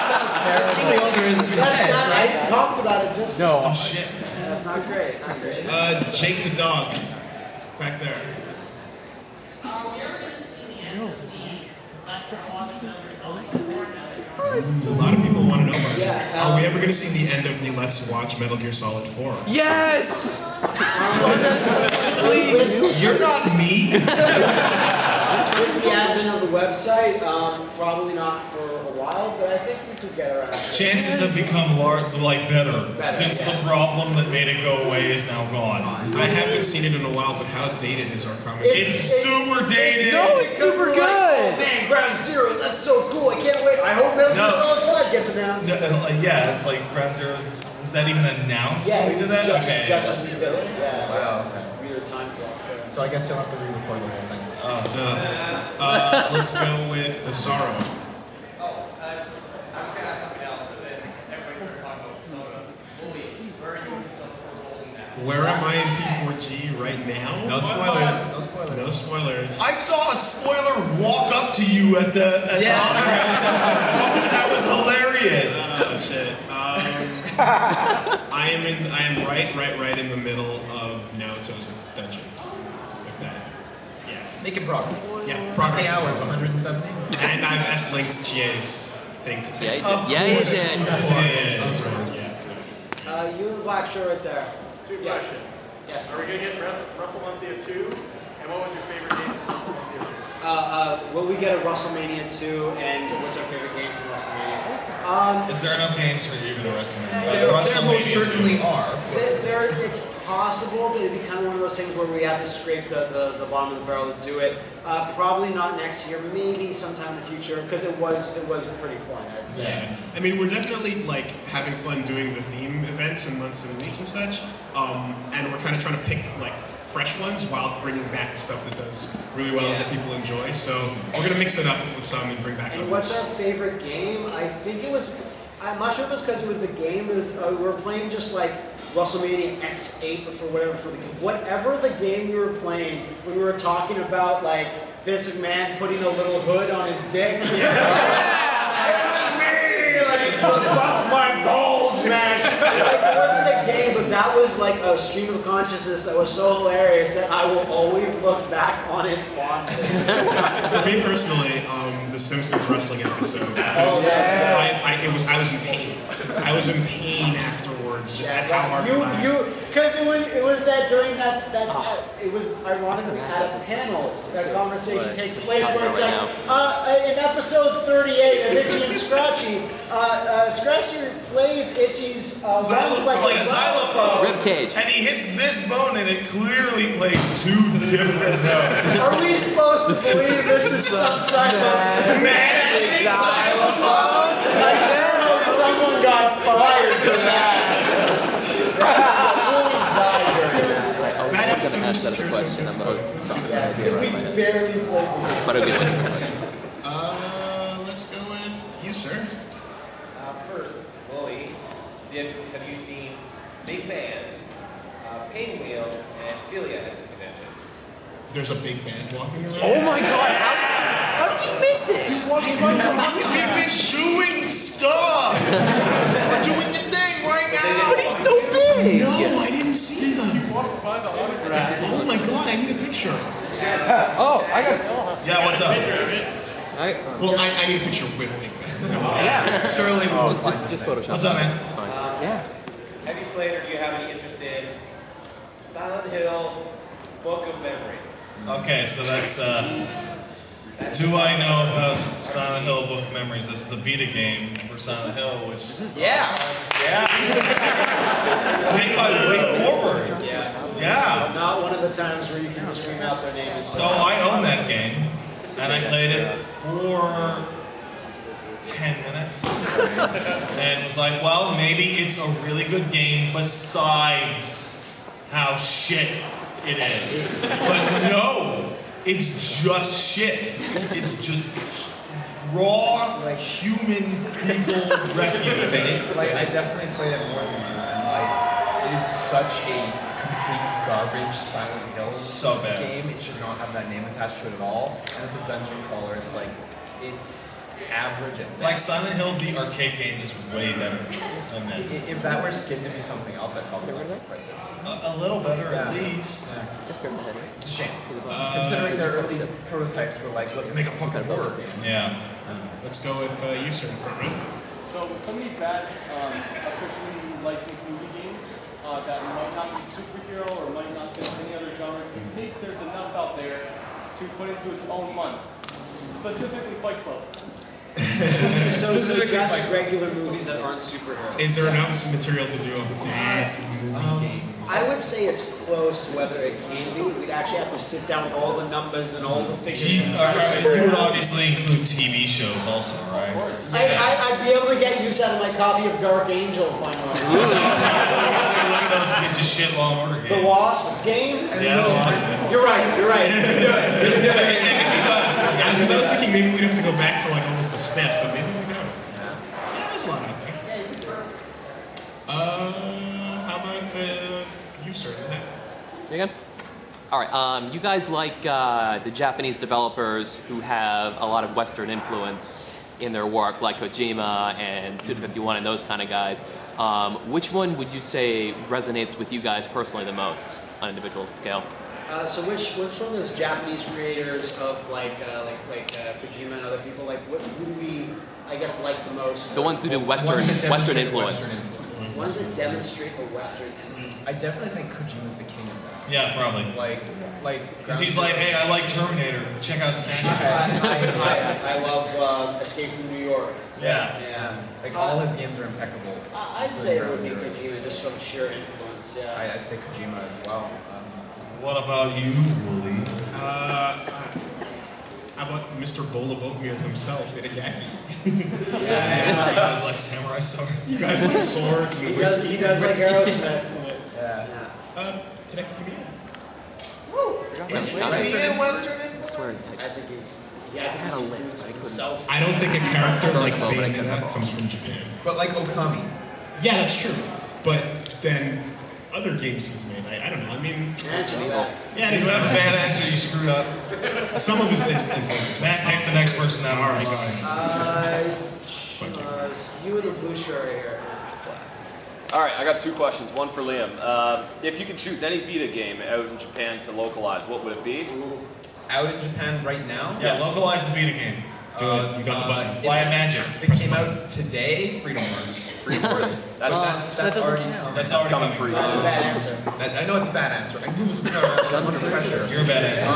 That's really all there is to be said, right? I talked about it just No. Some shit. That's not great. Not great. Jake the dog. Back there. A lot of people want to know about it. Are we ever going to see the end of the Let's Watch Metal Gear Solid 4? Yes! Please. You're not me. With the advent of the website, probably not for a while, but I think we could get around it. Chances have become better since the problem that made it go away is now gone. I haven't seen it in a while, but how dated is our comic? It's super dated. No, it's super good! Oh man, Ground Zero, that's so cool, I can't wait. I hope Metal Gear Solid 5 gets announced. Yeah, it's like Ground Zero's. Was that even announced? Yeah, when we did that? just did it. Yeah. Wow, okay. Weird time clock. So I guess you'll have to re-record the whole thing. Let's go with the Sorrow. Where am I in P4G right now? No spoilers. No spoilers. No spoilers. I saw a spoiler walk up to you at the autograph session. That was hilarious. Oh shit. I am right in the middle of Naoto's dungeon. If that. Yeah. Making progress. Yeah, progress. How many is hours? over. 170? And I've S-linked GA's thing to take. Yeah, you did. You in the black shirt right there. Two questions. Yes. Are we going to get WrestleMania 2? And what was your favorite game from WrestleMania 2? Will we get a WrestleMania 2, and what's our favorite game from WrestleMania? Is there enough games for even a WrestleMania? There most certainly are. It's possible, but it'd be kind of one of those things where we have to scrape the bottom of the barrel to do it. Probably not next year, maybe sometime in the future, because it was pretty fun, I'd say. Yeah. I mean, we're definitely like having fun doing the theme events and months and weeks and such. And we're kind of trying to pick like fresh ones while bringing back the stuff that does really well and that people enjoy. So we're gonna mix it up with some and bring back. And others. what's our favorite game? I think it was I'm not sure if it's because it was the game. We were playing just like WrestleMania X8 or whatever whatever the game we were playing. When we were talking about like Vince McMahon putting a little hood on his dick. It was me, like buff my bulge match. Like, it wasn't the game, but that was like a stream of consciousness that was so hilarious that I will always look back on it fondly. For me personally, the Simpsons wrestling episode. I was in pain. I was in pain afterwards, just at how hard it laughed. Because it was that during that it was ironically at a panel that conversation takes place where it's like in episode 38 of Itchy and Scratchy, Scratchy plays Itchy's xylophone. Ribcage. And he hits this bone and it clearly plays two different notes. Are we supposed to believe this is some type of magic xylophone? I don't know if someone got fired for that. That episode was pure Simpsons. Because we barely played. But okay, let's go with you, sir. First, Willie, have you seen Big Band, Pinwheel, and Philia at this convention? There's a big band walking around. Oh my God! How did you miss it? We've been doing stuff. We're doing the thing right now. But he's so big. No, I didn't see them. You walked by the autograph. Oh my God, I need a picture. Oh, I got. Yeah, what's up? Well, I need a picture with Big Band. Yeah, surely. Just Photoshop. What's up, man? It's fine. Yeah. Have you played or do you have any interest in Silent Hill Book of Memories? Okay, so that's, do I know about Silent Hill Book of Memories? That's the Vita game for Silent Hill, which... Yeah. Made by Way Forward. Yeah. Not one of the times where you can scream out their name. So I own that game, and I played it for 10 minutes. And was like, well, maybe it's a really good game besides how shit it is. But no, it's just shit. It's just raw, human people refuse. Like, I definitely played it more than you, and like, it is such a complete garbage Silent Hill game. It should not have that name attached to it at all. And it's a dungeon crawler. It's like, it's average at best. Like Silent Hill, the arcade game is way better than this. If that were skinned to be something else, I'd probably like it right now. A little better at least. It's a shame. Considering their early prototypes were like, let's make a fucking horror game. Yeah. Let's go with you, sir, in front row. So with so many bad officially licensed movie games that might not be superhero or might not fit any other genre, do you think there's enough out there to put into its own month? Specifically Fight Club. So just regular movies that aren't superheroes. Is there enough material to do a bad movie game? I would say it's close to whether it can be. We'd actually have to sit down with all the numbers and all the figures. You would obviously include TV shows also, right? I'd be able to get use out of my copy of Dark Angel finally. Look at those pieces of shit Law and Order games. The Lost game? Yeah, the Lost game. You're right. You can do it. Yeah, because I was thinking maybe we'd have to go back to like almost the SNES, but maybe we don't. Yeah, there's a lot out there. How about you, sir? You again? All right. You guys like the Japanese developers who have a lot of Western influence in their work, like Kojima and Suda51 and those kind of guys. Which one would you say resonates with you guys personally the most on an individual scale? So which one of those Japanese creators of like Kojima and other people, like what who do we I guess like the most? The ones who do Western influence. Ones that demonstrate a Western influence. I definitely think Kojima's the king of that. Yeah, probably. Like, because he's like, hey, I like Terminator. Check out Snatch. I love Escape from New York. Yeah. Like all his games are impeccable. I'd say it would be Kojima just from sheer influence. Yeah. I'd say Kojima as well. What about you, Wooly? How about Mr. Bowl of Oatmeal himself, Itagaki? Yeah. You guys like samurai swords? You guys like swords? He does like Aerosmith. Hideki Kamiya. Woo! Is Kamiya Western influence? swear. I think he's. I had a list, but I couldn't. Self. I don't think a character like Bayonetta comes from Japan. But like Okami. Yeah, that's true. But then other games he's made, I don't know. I mean, Answer me that. yeah, You have a bad answer, you screwed up. Some of his influences. Matt, pick the next person out. All right. You with the blue shirt right here. All right, I got 2 questions. One for Liam. If you could choose any Vita game out in Japan to localize, what would it be? Out in Japan right now? Yeah, localize the Vita game. Do it. You got the button. Why Magic? If it came out today, Freedom Wars. Freedom Wars. That's already coming. That's already coming pretty soon. That's a bad answer. I know it's a bad answer. I knew it was a bad answer. Under pressure. You're a bad answer.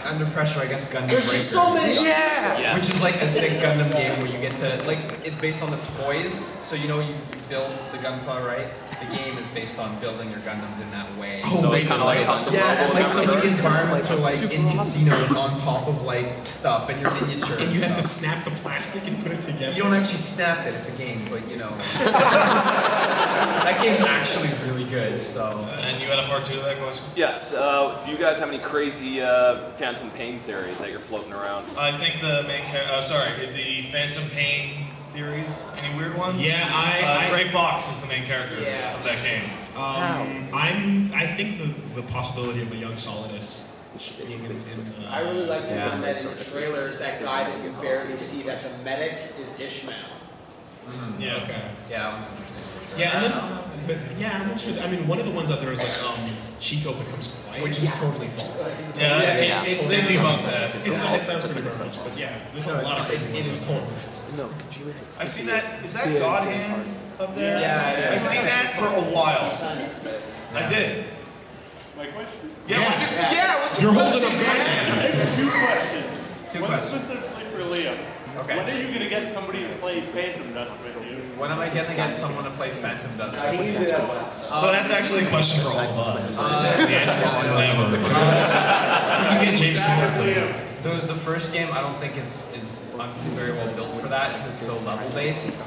Under pressure, I guess Gundam There's Breaker. just so many. Yeah. Yes. Which is like a sick Gundam game where you get to it's based on the toys, so you build the Gunpla, right? The game is based on building your Gundams in that way. So it's kind of like a custom Yeah, like some of the environments are like like in casinos on top of like stuff and your miniatures. And you have to stuff. snap the plastic and put it together. You don't actually snap it, it's a game, but that game's actually really good, so. And you had a part 2 of that question? Yes. Do you guys have any crazy Phantom Pain theories that you're floating around? I think the main the Phantom Pain theories. Any weird ones? Yeah, Gray Fox is the main character of that game. I think the possibility of a young Solidus being in I really like the one that in the trailers, that guy that you barely see that's a medic is Ishmael. Yeah. Okay. Yeah, that one's interesting. Yeah, and then, I'm not sure. I mean, one of the ones out there is like Chico becomes quiet, Which is totally false. Yeah, It's they debunked that. It sounds pretty garbage, but yeah, there's a lot of crazy It ones. is totally false. No, could you? I've seen that. Is that God Hand up there? Yeah, I've seen that for a while. I did. My question? What's You're holding up God I Hand. have 2 questions. Two One questions. specifically for Liam. Okay. When are you going to get somebody to play Phantom Dust with you? When am I gonna get someone to play Phantom Dust? I think you do that once. So that's actually a question for all of us. The answer is never. You can get James Cole to play. The first game I don't think is I'm very well built for that because it's so level based.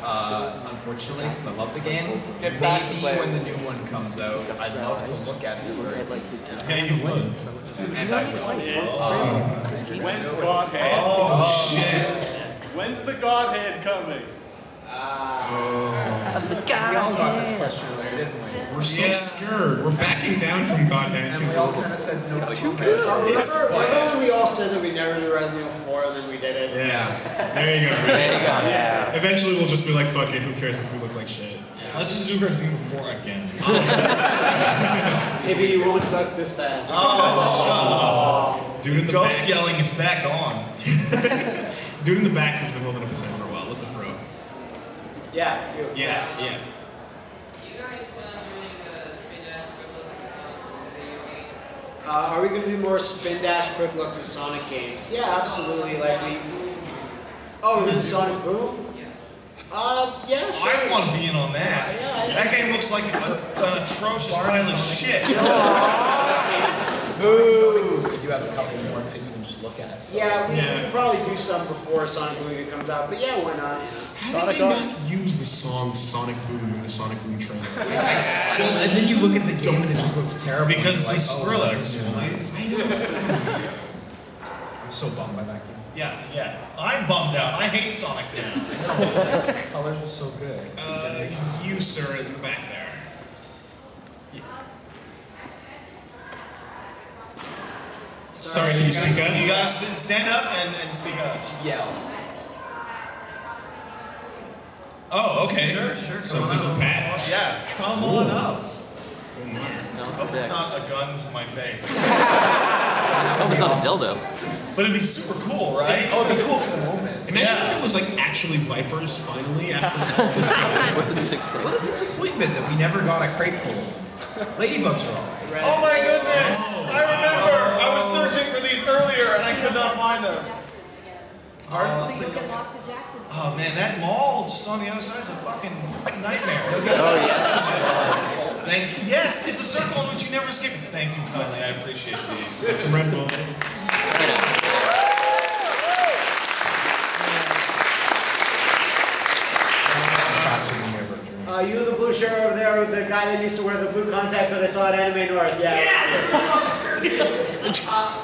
Unfortunately, because I love the game. Get back to Maybe play. when the new one comes out, I'd love to look at it. Yeah, you would. And I will. When's Godhead? Oh shit. When's the Godhead coming? We all got this question earlier, didn't we? We're so scared. We're backing down from Godhead. And we all kind of said no to Remember when we all said that we never do Resident Evil 4 and then we did it? Yeah. There you go. There you go. Yeah. Eventually we'll just be like, fuck it, who cares if we look like shit? Let's just do Resident Evil 4 again. Maybe you won't suck this bad. Dude in the Ghost back. yelling is back on. Dude in the back has been holding up his hand for a while. What the fro? Yeah, you. Yeah. Are we going to do more spin dash quick looks at Sonic games? Yeah, absolutely. Like we. Oh, we're doing Sonic Boom? Yeah, sure. I want to be in on that. That game looks like an atrocious pile of shit. Boo! We do have a couple more to even just look at. So. Yeah, we could probably do some before Sonic Boom even comes out, but yeah, why not? How did they not use the song Sonic Boom in the Sonic Boom trailer? I still, and then you look at the game and it just looks terrible. Because the like, Skrillex. I'm so bummed by that game. Yeah. I'm bummed out. I hate Sonic now. The colors are so good. You, sir, in the back there. Sorry, can you speak up? You gotta stand up and speak up. Yeah. Oh, okay. Sure. So this is Pat. Yeah, come on up. Oh my. Hope it's not a gun to my face. I hope it's not a dildo. But it'd be super cool, right? Oh, it'd be cool for the moment. Imagine if it was like actually Vipers finally after all this time. What's the music stick? What a disappointment that we never got a crate full. Ladybugs are all right. Oh my goodness! I remember! I was searching for these earlier and I could not find them. Oh man, that mall just on the other side is a fucking nightmare. Oh yeah. Thank you. Yes, it's a circle in which you never skip. Thank you kindly. I appreciate these. It's a Red Bull. You in the blue shirt picture over there with the guy that used to wear the blue contacts that I saw at Anime North. Yeah.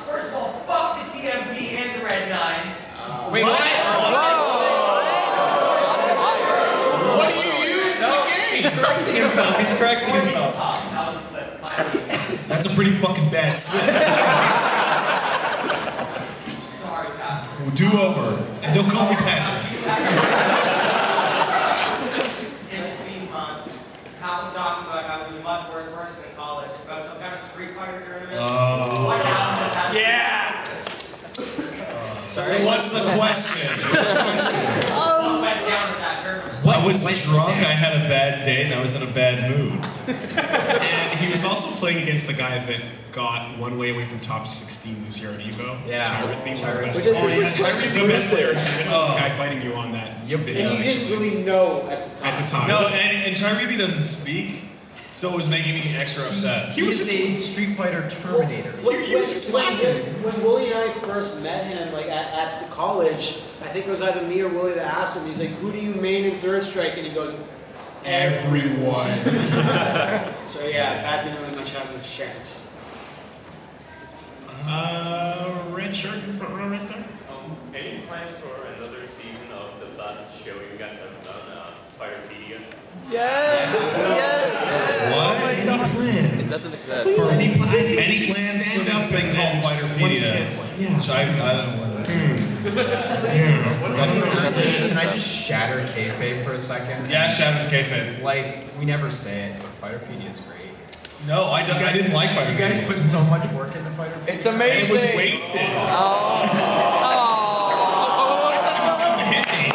First of all, fuck the TMP and the Red 9. Wait, what? What do you use in the game? He's correcting himself. He's correcting himself. That was my That's a pretty fucking bad slip. Sorry, Patrick. We'll do over. And don't call me Patrick. Pat was talking about how he was a much worse person in college, about some kind of Street Fighter tournament. Oh. What happened with that? Yeah! So what's the question? What went down at that tournament? I was drunk, I had a bad day, and I was in a bad mood. And he was also playing against the guy that got one way away from top 16 this year at Evo. Yeah. Chirathi, one of the best Which is- players. which is- The best player. The guy fighting you on that video. And you didn't really know at the time. At the time. No, and Tyreethi doesn't speak, so it was making me extra upset. He was a Street Fighter Terminator. When Willie and I first met him, like at the college, I think it was either me or Willie that asked him. He's like, "Who do you main in Third Strike?" And he goes, Everyone. So yeah, Pat didn't really much have a chance. Red shirt in front row right there. Any plans for another season of the best show you guys have done, Firepedia? Yes! Yes! What? Any plans? It doesn't exist. For any plans? Any plans for this thing called Fighterpedia? Yeah. Which I don't know what that Can I just shatter kayfabe for a second? Yeah, shatter the kayfabe. Like, we never say it, but Fighterpedia is great. No, I didn't like Fighterpedia. You guys put so much work into Fighterpedia. It's amazing. And it was wasted. Oh. I thought he was going to hit me.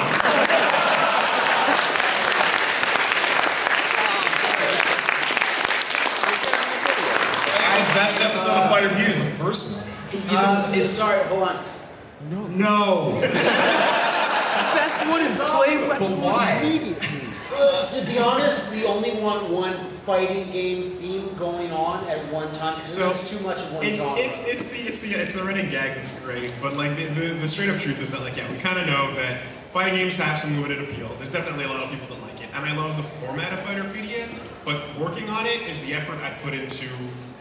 The best episode of Fighterpedia is the first one. Sorry, hold on. No. Best one is played But why? To be honest, we only want one fighting game theme going on at one time because So, it's too much of one genre. It's the running gag that's great, but like the straight up truth is that like we kind of know that fighting games have some limited appeal. There's definitely a lot of people that like it, and I love the format of Fighterpedia. But working on it is the effort I put into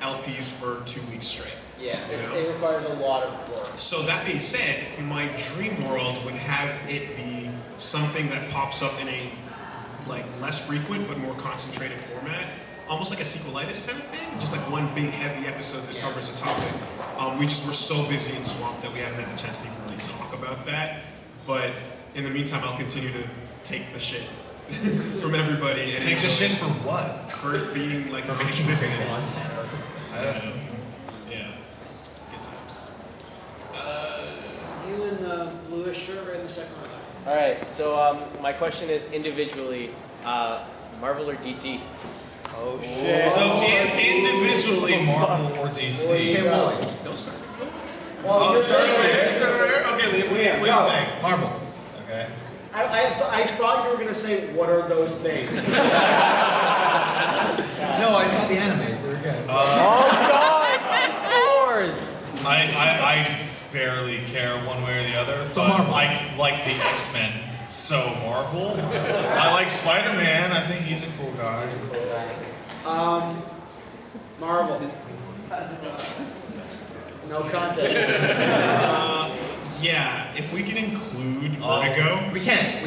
LPs for 2 weeks straight. Yeah, You know? it requires a lot of work. So that being said, my dream world would have it be something that pops up in a like less frequent but more concentrated format, almost like a sequelitis kind of thing, just like one big heavy episode that covers a topic. We're so busy and swamped that we haven't had the chance to even really talk about that. But in the meantime, I'll continue to take the shit from everybody. And Take the shit for what? For it being like For making existent. great content. I don't know. Yeah. Good times. You in the bluish shirt right in the second row. All right, so my question is individually, Marvel or DC? Oh shit. So individually, Marvel or DC? Don't start. Oh, starting there. Okay, Liam, No. Marvel. Okay. I thought you were going to say, what are those things? No, I saw the animes. They were good. Oh god, scores! I barely care one way or the other. So but Marvel. I like the X-Men. So Marvel. I like Spider-Man. I think he's a cool guy. Marvel. No context. Yeah, if we can include Vertigo. We can.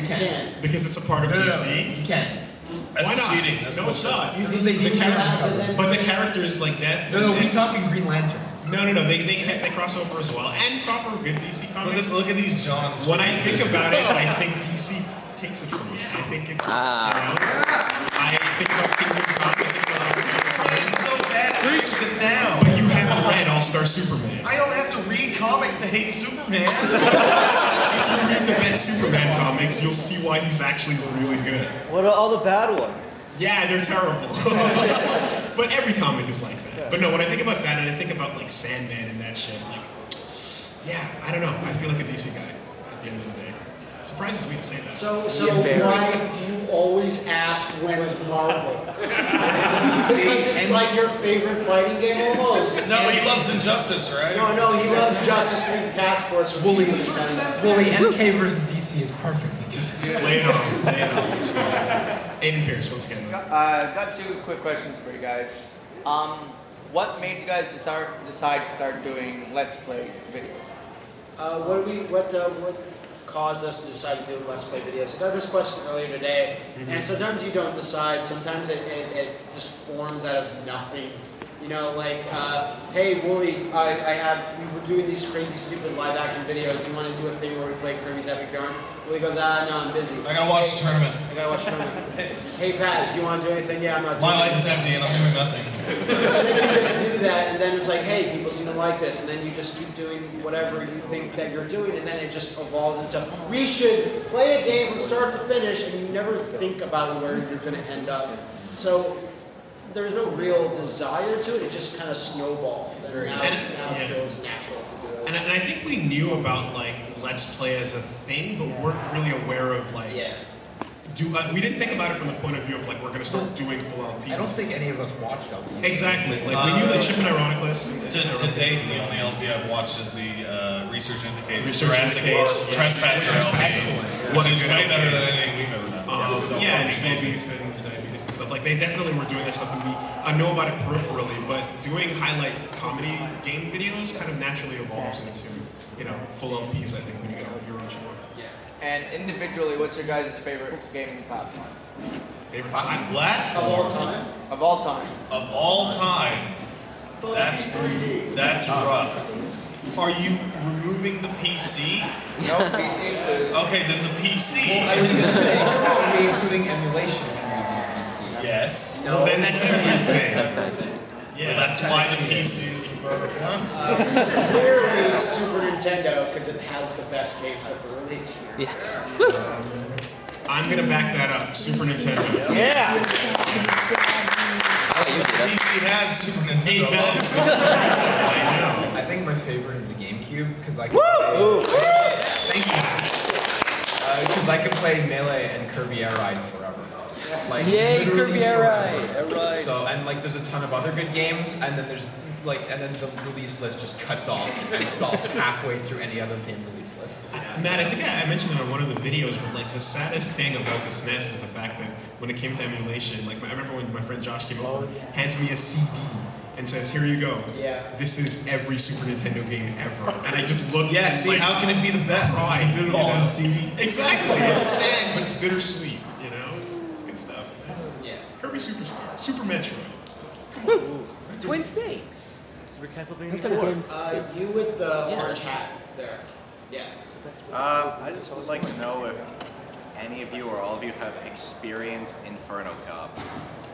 Because it's a part of DC. You can. Why That's not? cheating. That's No, it's not. You can say DC cover. But the characters like Death. No, we talking Green Lantern. No, they cross over as well, and proper good DC comics. Look at these Johns. When I think about it, I think DC takes it from me. I think it. I think about Kingdom Come. I think about It's so bad. It it down. But you haven't read All-Star Superman. I don't have to read comics to hate Superman. If you read the best Superman comics, you'll see why he's actually really good. What are all the bad ones? Yeah, they're terrible. But every comic is like that. But no, when I think about that and I think about like Sandman and that shit, like, yeah, I don't know. I feel like a DC guy at the end of the day. Surprises me to say that. So why do you always ask when it's Marvel? Because it's like your favorite fighting game almost. No, but he loves Injustice, right? No, he loves Justice League Task Force. Wooly, MK versus DC is perfect. Just lay it on. Lay it on. It's fine. Aiden Pierce, once again. Got two quick questions for you guys. What made you guys decide to start doing Let's Play videos? What caused us to decide to do Let's Play videos? I got this question earlier today, and sometimes you don't decide. Sometimes it just forms out of nothing. You know, like, hey, Wooly, we were doing these crazy, stupid live-action videos. Do you want to do a thing where we play Kirby's Epic Yarn? Wooly goes, no, I'm busy. I gotta watch the tournament. I gotta watch the tournament. Hey, Pat, do you want to do anything? Yeah, I'm not doing My life anything. is empty and I'm doing nothing. So then you just do that, and then it's like, hey, people seem to like this, and then you just keep doing whatever you think that you're doing, and then it just evolves into, we should play a game from start to finish, and you never think about where you're going to end up. So there's no real desire to it, it just kind of snowballed, and now it feels natural to do it. And I think we knew about like Let's Play as a thing, but weren't really aware of like. We didn't think about it from the point of view of like we're gonna start doing full LPs. I don't think any of us watched LPs. Exactly. Like we knew the Chip and Ironicless. To date, the only LP I've watched is the Research Indicates Research Jurassic Indicates, World yeah. Trespasser LP. Excellent. Which is way better than anything we've ever done. And snow beef and diabetes and stuff. Like they definitely were doing that stuff, and I know about it peripherally, but doing highlight comedy game videos kind of naturally evolves into, full LPs. I think when you get your own channel. And individually, what's your guys' favorite gaming platform? Favorite platform? Flat? Of all time. Of all time. Of all time. That's rough. Are you removing the PC? No, PC included. Okay, then the PC. Well, I was going to say, are we including emulation if you're using a PC? Yes. Well, then that's everything. Yeah, that's why the PC is Clearly Super Nintendo, because it has the best games ever released. Yeah. I'm gonna back that up. Super Nintendo. Yeah. PC has Super Nintendo. It does. I know. I think my favorite is the GameCube because I can Thank you. because I can play Melee and Kirby Air Ride forever. Like, Yay, literally Kirby Air forever. Ride. Air Ride. So and like there's a ton of other good games, and then there's and then the release list just cuts off and stops halfway through any other game release list. Matt, I think I mentioned it on one of the videos, but like the saddest thing about the SNES is the fact that when it came to emulation, like I remember when my friend Josh came over, hands me a CD and says, "Here you go. Yeah. This is every Super Nintendo game ever." And I just looked. Yeah, and see, like, how can it be the best? Right, You did it all on a CD. Exactly. It's sad, but it's bittersweet. It's good stuff. Yeah. Kirby Superstar, Super Metroid. Twin Snakes. You with the orange hat there. Yeah. I just would like to know if any of you or all of you have experienced Inferno Cop.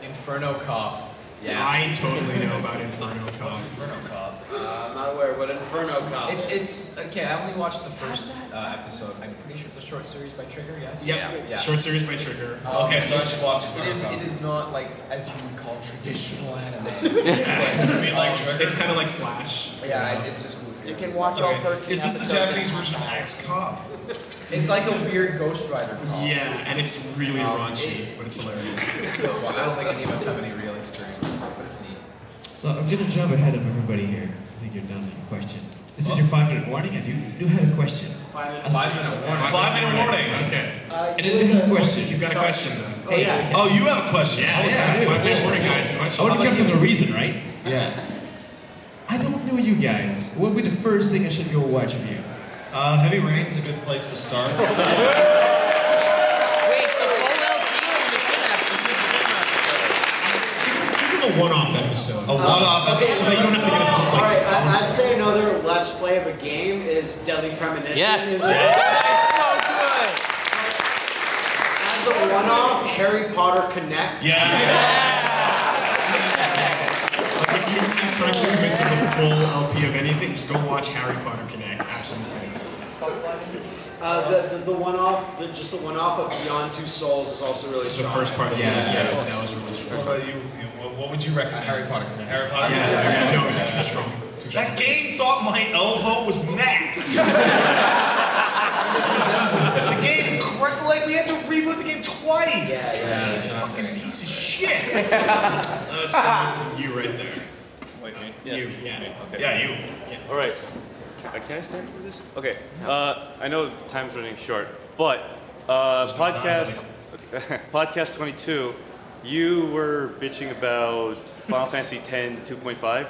Inferno Cop. Yeah. I totally know about Inferno Cop. Inferno Cop? I'm not aware what Inferno Cop. It's okay. I only watched the first episode. I'm pretty sure it's a short series by Trigger. Yes. Yep. Yeah. Short series by Trigger. Okay, so I should watch Inferno Cop. It is not like as you would call traditional anime. You mean like Trigger? It's kind of like Flash. Yeah, it's just goofy. You can watch all 13 Is this the episodes. Japanese version of X Cop? It's like a weird Ghost Rider cop. Yeah, and it's really raunchy, but it's hilarious. Well, I don't think any of us have any real experience, but it's neat. So I'm gonna jump ahead of everybody here. I think you're done with your question. This is your 5-minute warning. I do have a question. 5 minutes. 5 minute warning. 5-minute warning. Okay. And I do have a question. He's got a question though. Oh, yeah. Oh, you have a question? Yeah. I do. 5-minute warning, guys. I Question. want to come from the reason, right? Yeah. I don't know you guys. What would be the first thing I should go watch of you? Heavy Rain's a good place to start. Wait, the full Think of a one-off episode. A one-off Okay, episode. So that you don't have to get a all right, I'd say another Let's Play of a game is Deadly Premonition. Yes. Is So good. As a one-off, Harry Potter Connect. Yeah. Like if you don't have time to commit to the full LP of anything, just go watch Harry Potter Connect. Absolutely. The one-off, just the one-off of Beyond Two Souls is also really The strong. first part of Yeah. that was really strong. What about you? What would you recommend? Harry Potter Connect. Harry Potter? Yeah, no, too strong. Too strong. That game thought my elbow was Matt. The game, like we had to reboot the game twice. Yeah, It's a fucking piece of shit. Let's start with you right there. Wait, me? You, yeah. Okay. Yeah, you. All right. Can I start with this? Okay. I know time's running short, but Podcast podcast 22. You were bitching about Final Fantasy X 2.5,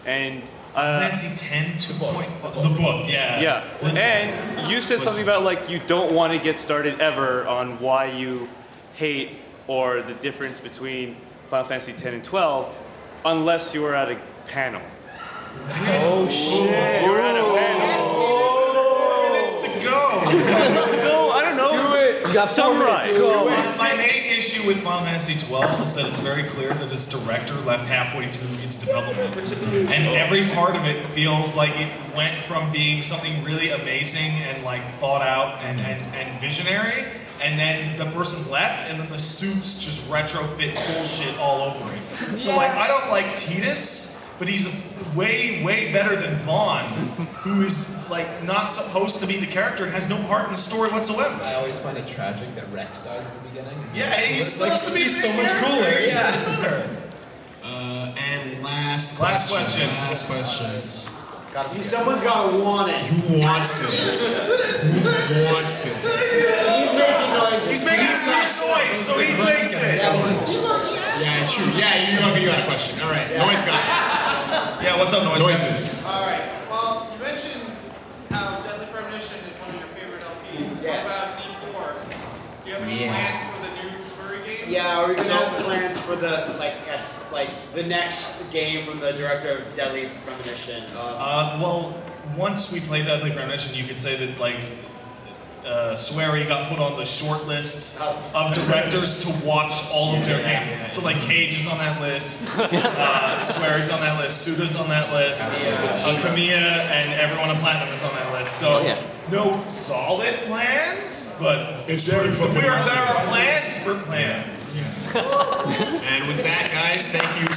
and Fantasy X 2.5. The book, yeah. yeah, and you said something about like you don't want to get started ever on why you hate or the difference between Final Fantasy X and 12, unless you were at a panel. Oh shit! You were at a panel. 4 minutes to go. So I don't know. Do it. You got summarize. My main issue with Final Fantasy XII is that it's very clear that its director left halfway through its development, and every part of it feels like it went from being something really amazing and like thought out and visionary, and then the person left, and then the suits just retrofit bullshit all over it. So like, I don't like Tidus, but he's way better than Vaughn, who is like not supposed to be the character and has no part in the story whatsoever. I always find it tragic that Rex dies at the beginning. Yeah, he's supposed to be so much cooler. He's so Yeah. much better. And last question. Last question. Someone's gotta want it. Who wants it? Who wants it? He's making noises. He's making noise, so he takes it. Yeah, true. Yeah, you got a question. All right, Noise guy. Yeah, what's up, Noise? Noises. All right. Well, you mentioned how Deadly Premonition is one of your favorite LPs. What about D4? Do you have any plans for the new Spurry game? Yeah, we're gonna have plans for the the next game from the director of Deadly Premonition. Well, once we play Deadly Premonition, you could say that like Swery got put on the short list of directors to watch all of their games. So like Cage is on that list, Swery's on that list, Suda's on that list, Kamiya and everyone at Platinum is on that list. So no solid plans, but there are plans for plans. And with that, guys, thank you